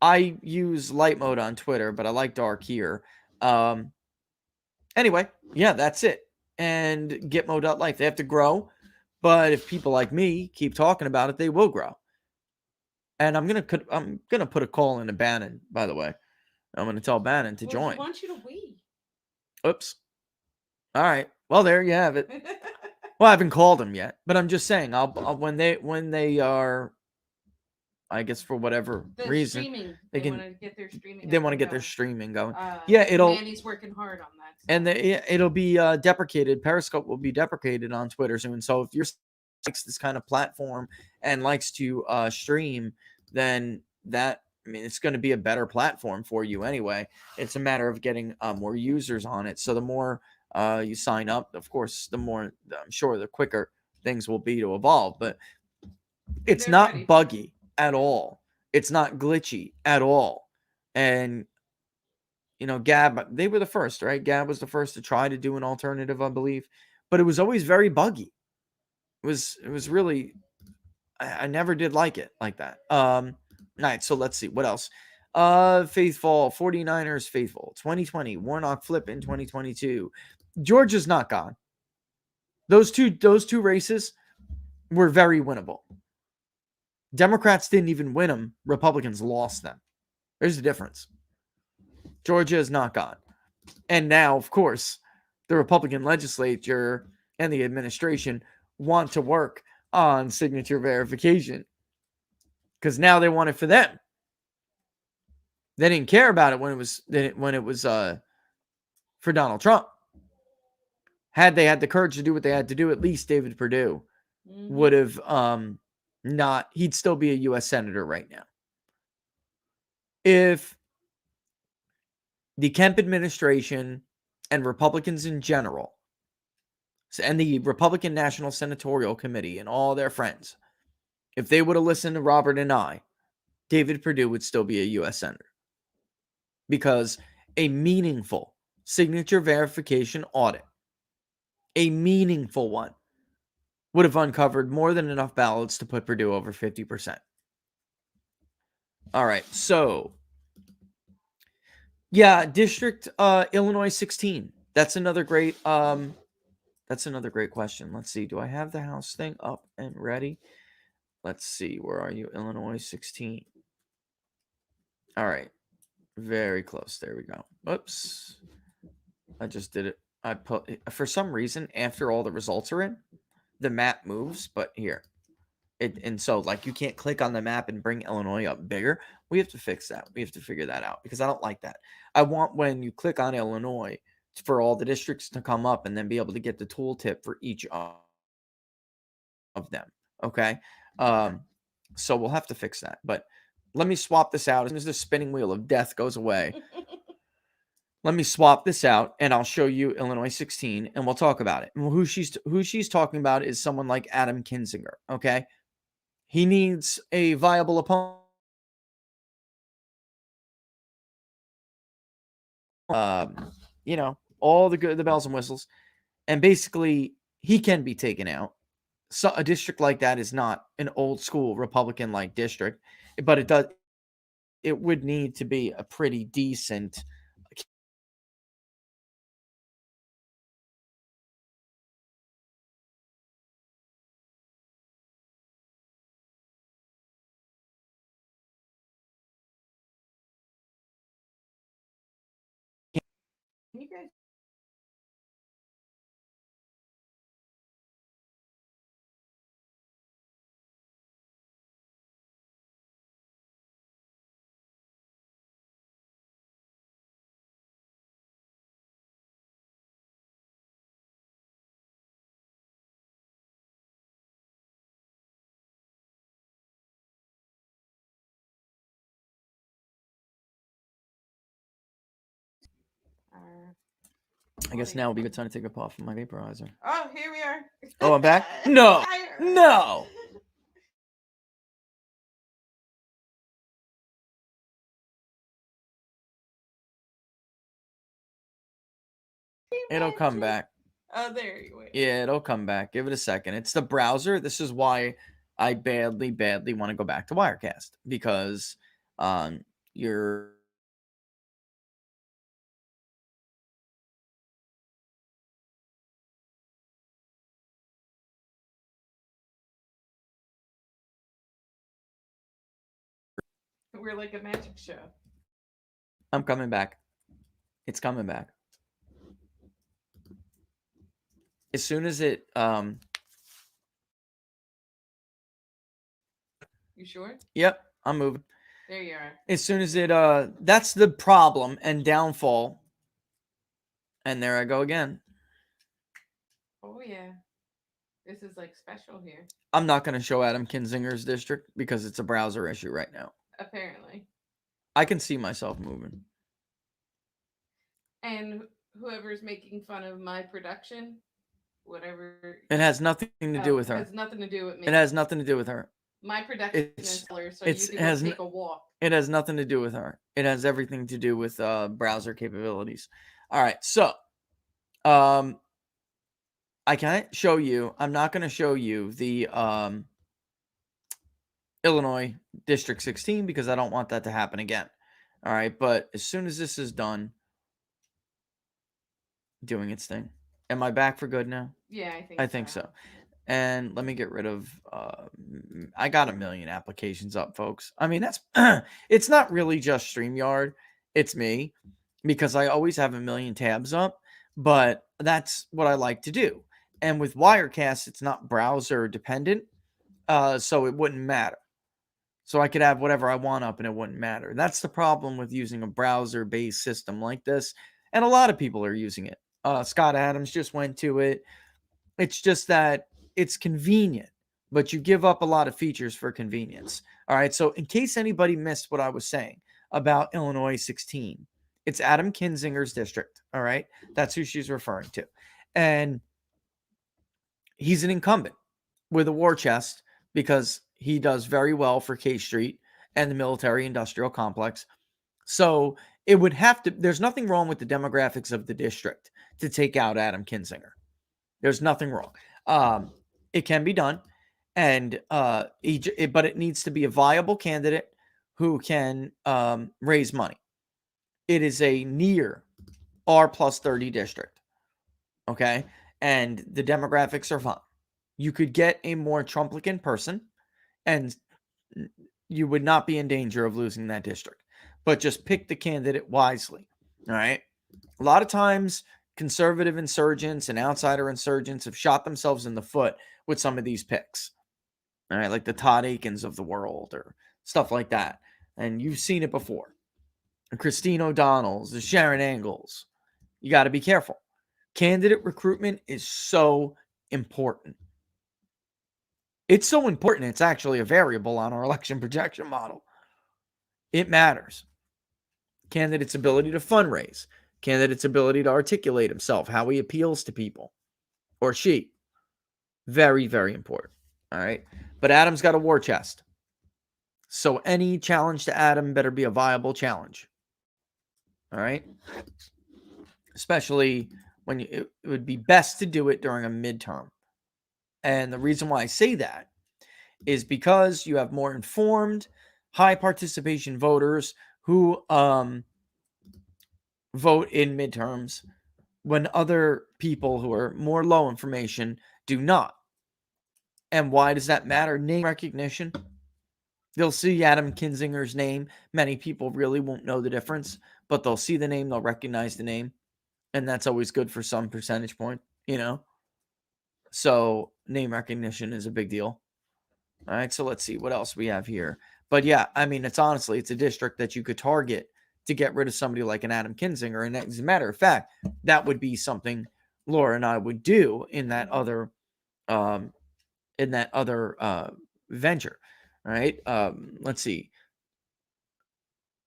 I use light mode on Twitter, but I like dark here. Anyway, yeah, that's it. And Gitmo.life. They have to grow, but if people like me keep talking about it, they will grow. And I'm gonna put a call into Bannon, by the way. I'm gonna tell Bannon to join. I want you to wait. Oops. All right. Well, there you have it. Well, I haven't called him yet, but I'm just saying, I'll when they are, I guess for whatever reason, streaming. they want to get their streaming. They want to get their streaming going. Yeah, Manny's working hard on that. So. And it'll be deprecated. Periscope will be deprecated on Twitter soon. So if you're likes this kind of platform and likes to stream, then it's going to be a better platform for you anyway. It's a matter of getting more users on it. So the more you sign up, of course, the more, I'm sure, the quicker things will be to evolve. But it's not buggy at all. It's not glitchy at all. And Gab, they were the first, right? Gab was the first to try to do an alternative, I believe, but it was always very buggy. It was really, I never did like it like that. All right, so let's see what else. Faithful 49ers faithful 2020 Warnock flip in 2022. Georgia's not gone. Those two races were very winnable. Democrats didn't even win them. Republicans lost them. There's a difference. Georgia is not gone. And now, of course, the Republican legislature and the administration want to work on signature verification because now they want it for them. They didn't care about it when it was for Donald Trump. Had they had the courage to do what they had to do, at least David Perdue would have not. He'd still be a U.S. senator right now. If the Kemp administration and Republicans in general, and the Republican National Senatorial Committee and all their friends, if they would have listened to Robert and I, David Perdue would still be a U.S. senator. Because a meaningful signature verification audit, a meaningful one, would have uncovered more than enough ballots to put Perdue over 50%. All right, so yeah, District Illinois 16. That's another great question. Let's see. Do I have the House thing up and ready? Let's see. Where are you? Illinois 16. All right. Very close. There we go. Oops. I just did it. I put, for some reason, after all the results are in, the map moves, but here. And so, like, you can't click on the map and bring Illinois up bigger. We have to fix that. We have to figure that out because I don't like that. I want when you click on Illinois for all the districts to come up and then be able to get the tooltip for each of them. Okay? So we'll have to fix that. But let me swap this out. As soon as the spinning wheel of death goes away, let me swap this out and I'll show you Illinois 16 and we'll talk about it. And who she's talking about is someone like Adam Kinzinger. Okay? He needs a viable opponent. All the bells and whistles. And basically, he can be taken out. So a district like that is not an old school Republican-like district, but it would need to be a pretty decent You guys are. I guess now would be a good time to take a puff from my vaporizer. Oh, here we are. Oh, I'm back? No. No. It'll come back. Oh, there you went. Yeah, it'll come back. Give it a second. It's the browser. This is why I badly, badly want to go back to Wirecast because you're We're like a magic show. I'm coming back. It's coming back. As soon as it You sure? Yep, I'm moving. There you are. As soon as it that's the problem and downfall. And there I go again. Oh yeah. This is like special here. I'm not going to show Adam Kinzinger's district because it's a browser issue right now. Apparently. I can see myself moving. And whoever's making fun of my production, whatever. It has nothing to do with her. It has nothing to do with me. It has nothing to do with her. My production It's is killer, so it's you it can go has take a walk. it has nothing to do with her. It has everything to do with browser capabilities. All right, so I can't show you. I'm not going to show you the Illinois District 16 because I don't want that to happen again. All right, but as soon as this is done doing its thing, am I back for good now? Yeah, I think so. And let me get rid of. I got a million applications up, folks. I mean, that's it's not really just StreamYard. It's me because I always have a million tabs up, but that's what I like to do. And with Wirecast, it's not browser dependent, so it wouldn't matter. So I could have whatever I want up and it wouldn't matter. That's the problem with using a browser based system like this. And a lot of people are using it. Scott Adams just went to it. It's just that it's convenient, but you give up a lot of features for convenience. All right. So, in case anybody missed what I was saying about Illinois 16, it's Adam Kinzinger's district. All right. That's who she's referring to. And he's an incumbent with a war chest because he does very well for K Street and the military industrial complex. So, it would have to, there's nothing wrong with the demographics of the district to take out Adam Kinzinger. There's nothing wrong. It can be done, and but it needs to be a viable candidate who can raise money. It is a near R+30 district, okay, and the demographics are fine. You could get a more Trumplican person, and you would not be in danger of losing that district. But just pick the candidate wisely. All right. A lot of times conservative insurgents and outsider insurgents have shot themselves in the foot with some of these picks. All right, like the Todd Aikens of the world or stuff like that. And you've seen it before. The Christine O'Donnell's, the Sharon Angles. You got to be careful. Candidate recruitment is so important. It's so important, it's actually a variable on our election projection model. It matters. Candidate's ability to fundraise, candidate's ability to articulate himself, how he appeals to people or she. Very, very important. All right. But Adam's got a war chest. So any challenge to Adam better be a viable challenge. All right. Especially when it would be best to do it during a midterm. And the reason why I say that is because you have more informed, high participation voters who vote in midterms when other people who are more low information do not. And why does that matter? Name recognition. They'll see Adam Kinzinger's name. Many people really won't know the difference, but they'll see the name, they'll recognize the name. And that's always good for some percentage point, you know? So name recognition is a big deal. All right, so let's see what else we have here. But yeah, I mean, it's a district that you could target to get rid of somebody like an Adam Kinzinger. And as a matter of fact, that would be something Laura and I would do in that other venture. All right. Let's see.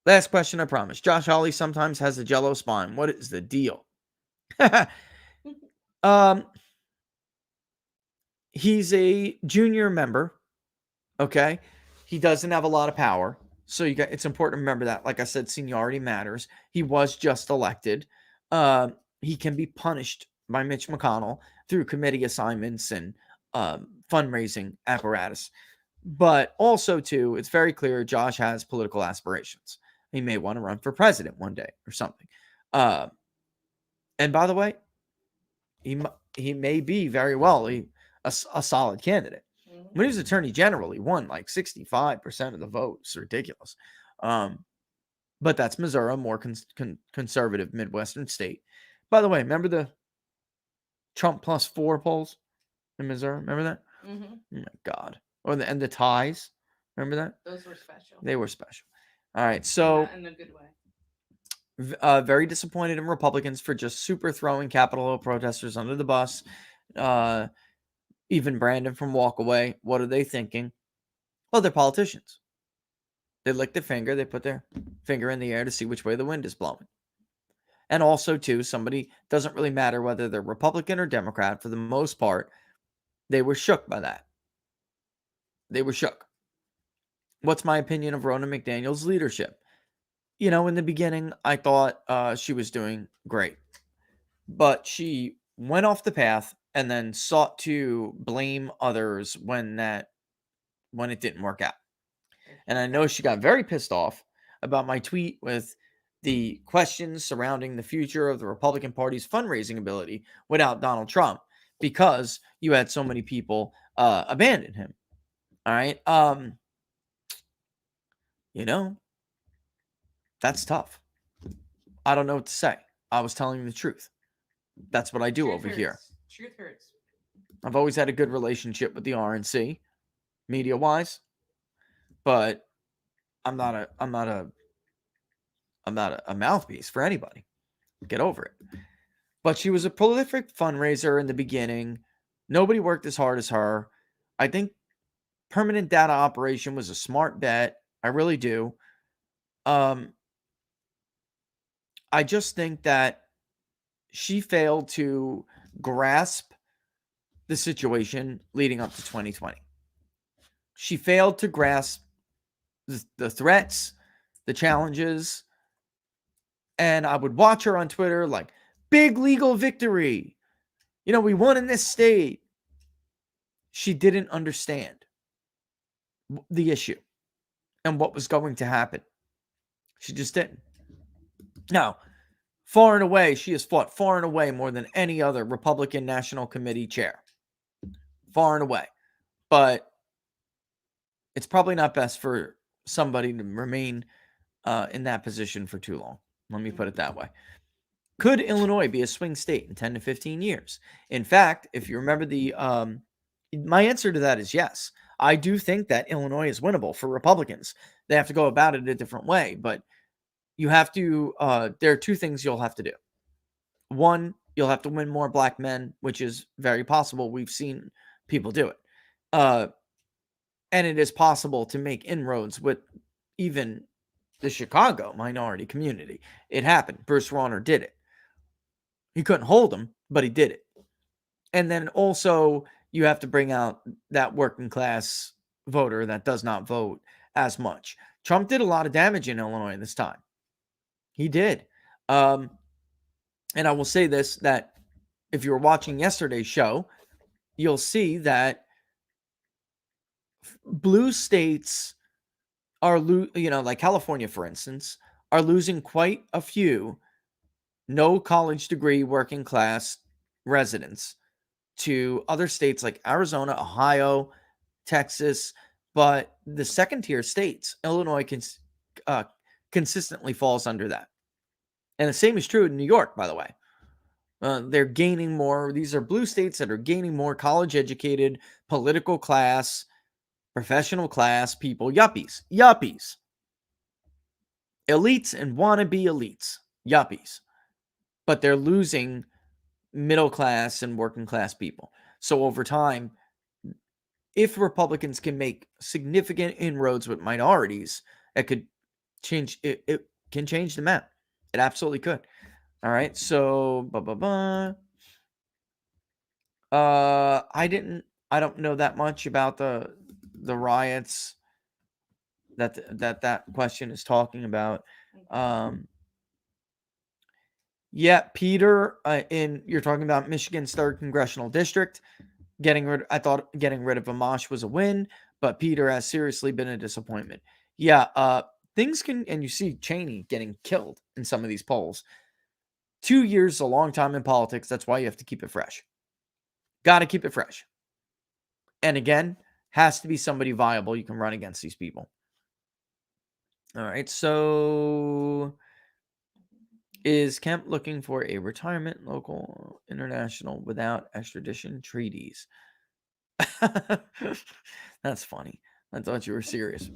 Last question, I promise. Josh Hawley sometimes has a jello spine. What is the deal? He's a junior member. Okay. He doesn't have a lot of power. So it's important to remember that. Like I said, seniority matters. He was just elected. He can be punished by Mitch McConnell through committee assignments and fundraising apparatus. But also, too, it's very clear Josh has political aspirations. He may want to run for president one day or something. And by the way, he may be very well a solid candidate. When he was attorney general, he won like 65% of the vote. It's ridiculous. But that's Missouri, more conservative Midwestern state. By the way, remember the Trump +4 polls in Missouri? Remember that? Mm-hmm. Oh my God. And the ties. Remember that? Those were special. They were special. All right. So not in a good way. Very disappointed in Republicans for just super throwing Capitol Hill protesters under the bus. Even Brandon from Walkaway. What are they thinking? Well, they're politicians. They lick their finger. They put their finger in the air to see which way the wind is blowing. And also, too, somebody doesn't really matter whether they're Republican or Democrat. For the most part, they were shook by that. They were shook. What's my opinion of Ronna McDaniel's leadership? You know, in the beginning, I thought she was doing great, but she went off the path and then sought to blame others when it didn't work out. And I know she got very pissed off about my tweet with the questions surrounding the future of the Republican Party's fundraising ability without Donald Trump, because you had so many people abandon him. All right. You know, that's tough. I don't know what to say. I was telling you the truth. That's what I do Truth over hurts. here. Truth hurts. I've always had a good relationship with the RNC, media wise, but I'm not a mouthpiece for anybody. Get over it. But she was a prolific fundraiser in the beginning. Nobody worked as hard as her. I think permanent data operation was a smart bet. I really do. I just think that she failed to grasp the situation leading up to 2020. She failed to grasp the threats, the challenges, and I would watch her on Twitter like, big legal victory. You know, we won in this state. She didn't understand the issue and what was going to happen. She just didn't. Now, far and away, she has fought far and away more than any other Republican National Committee chair. Far and away. But it's probably not best for somebody to remain in that position for too long. Let me put it that way. Could Illinois be a swing state in 10 to 15 years? In fact, if you remember my answer to that is yes. I do think that Illinois is winnable for Republicans. They have to go about it a different way, but you have to, there are two things you'll have to do. One, you'll have to win more black men, which is very possible. We've seen people do it. And it is possible to make inroads with even the Chicago minority community. It happened. Bruce Rauner did it. He couldn't hold him, but he did it. And then also you have to bring out that working class voter that does not vote as much. Trump did a lot of damage in Illinois this time. He did. And I will say this, that if you were watching yesterday's show, you'll see that blue states are, like California, for instance, are losing quite a few no college degree working class residents to other states like Arizona, Ohio, Texas. But the second tier states, Illinois consistently falls under that. And the same is true in New York, by the way. They're gaining more. These are blue states that are gaining more college educated, political class, professional class people, yuppies, elites and wannabe elites, yuppies. But they're losing middle class and working class people. So over time, if Republicans can make significant inroads with minorities, it could change. It can change the map. It absolutely could. All right. So, I don't know that much about the riots that question is talking about. Yeah, Peter, you're talking about Michigan's 3rd congressional district. I thought getting rid of Amash was a win, but Peter has seriously been a disappointment. Yeah, things can, and you see Cheney getting killed in some of these polls. 2 years is a long time in politics. That's why you have to keep it fresh. Got to keep it fresh. And again, has to be somebody viable you can run against these people. All right, so is Kemp looking for a retirement, local, international, without extradition treaties? That's funny. I thought you were serious.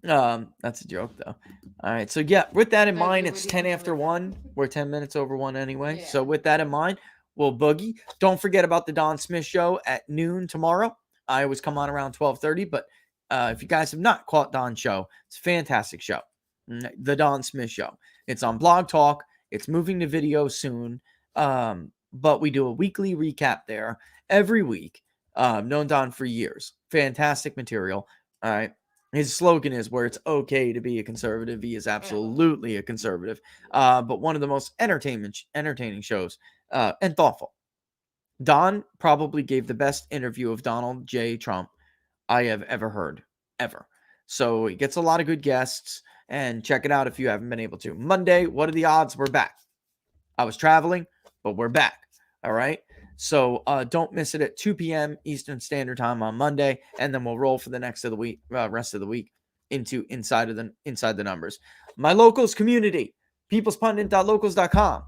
That's a joke, though. All right, so yeah, with that in mind, it's 10 after 1. We're 10 minutes over 1 anyway. Yeah. So with that in mind, we'll boogie. Don't forget about the Don Smith Show at noon tomorrow. I always come on around 12:30, but if you guys have not caught Don's show, it's a fantastic show. The Don Smith Show. It's on Blog Talk. It's moving to video soon, but we do a weekly recap there every week. Known Don for years. Fantastic material. All right. His slogan is where it's okay to be a conservative. He is absolutely a conservative, but one of the most entertaining shows, and thoughtful. Don probably gave the best interview of Donald J. Trump I have ever heard, ever. So he gets a lot of good guests, and check it out if you haven't been able to. Monday, what are the odds? We're back. I was traveling, but we're back. All right. So don't miss it at 2 p.m. Eastern Standard Time on Monday, and then we'll roll for the rest of the week into inside the numbers. My locals community, peoplespundit.locals.com.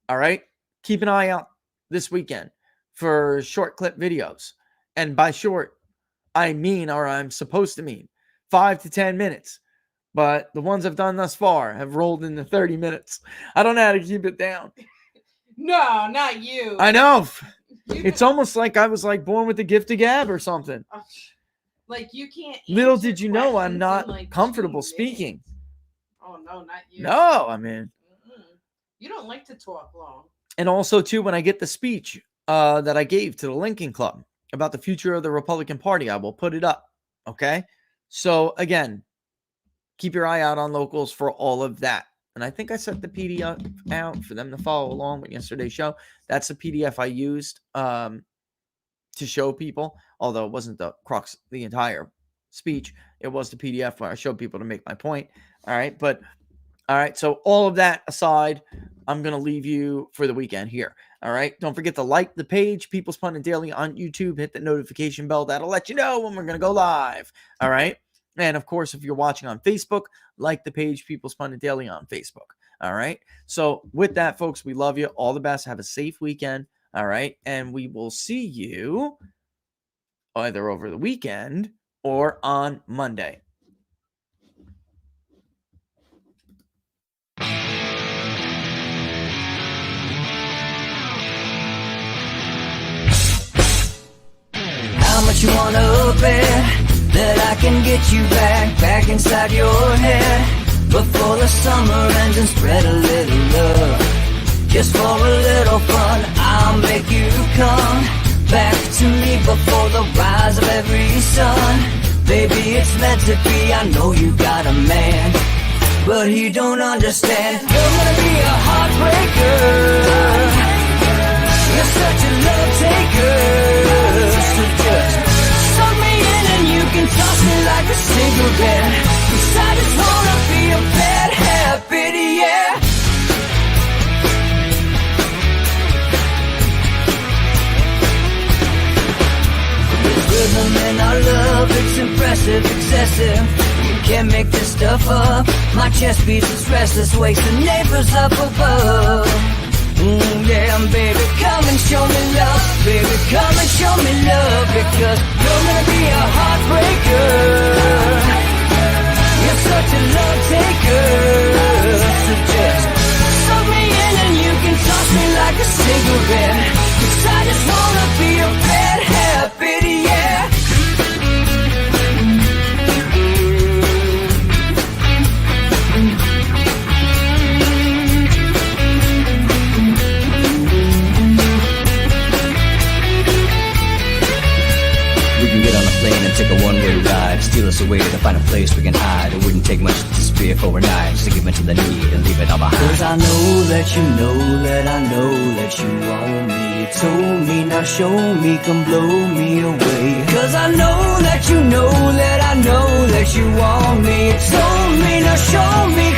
All right. Keep an eye out this weekend for short clip videos. And by short, I mean, or I'm supposed to mean 5 to 10 minutes. But the ones I've done thus far have rolled into 30 minutes. I don't know how to keep it down. No, not you. I know. It's almost like I was like born with the gift of gab or something. Like you can't. Little did you know I'm not like comfortable speaking. Oh, no, not you. No, I mean. You don't like to talk long. And also, too, when I get the speech that I gave to the Lincoln Club about the future of the Republican Party, I will put it up. Okay? So, again, keep your eye out on locals for all of that. And I think I set the PDF out for them to follow along with yesterday's show. That's the PDF I used to show people, although it wasn't the crux, the entire speech. It was the PDF where I showed people to make my point. All right. But, all right. So all of that aside, I'm going to leave you for the weekend here. All right. Don't forget to like the page, People's Pundit Daily on YouTube. Hit the notification bell. That'll let you know when we're going to go live. All right. And of course, if you're watching on Facebook, like the page People's Pundit Daily on Facebook. All right. So with that, folks, we love you. All the best. Have a safe weekend. All right. And we will see you either over the weekend or on Monday. How much you wanna bet that I can get you back inside your head before the summer ends and spread a little love. Just for a little fun, I'll make you come back to me before the rise of every sun. Baby, it's meant to be. I know you got a man, but he don't understand. You're gonna be a heartbreaker. You're such a love taker. So just suck me in and you can toss me like a cigarette. 'Cause I just wanna be a bad habit, yeah. There's rhythm in our love, it's impressive, excessive. You can't make this stuff up. My chest beats, it's restless, wakes the neighbors up above. Yeah, baby, come and show me love. Baby, come and show me love. Because you're gonna be a heartbreaker. You're such a love taker. So just suck me in and you can toss me like a cigarette. 'Cause I just wanna be a bad habit, yeah. Take a one-way ride, steal us away to find a place we can hide. It wouldn't take much to spear overnight, to give into the need and leave it all behind. 'Cause I know that you know that I know that you want me. You told me, now show me, come blow me away. 'Cause I know that you know that I know that you want me. You told me, now show me,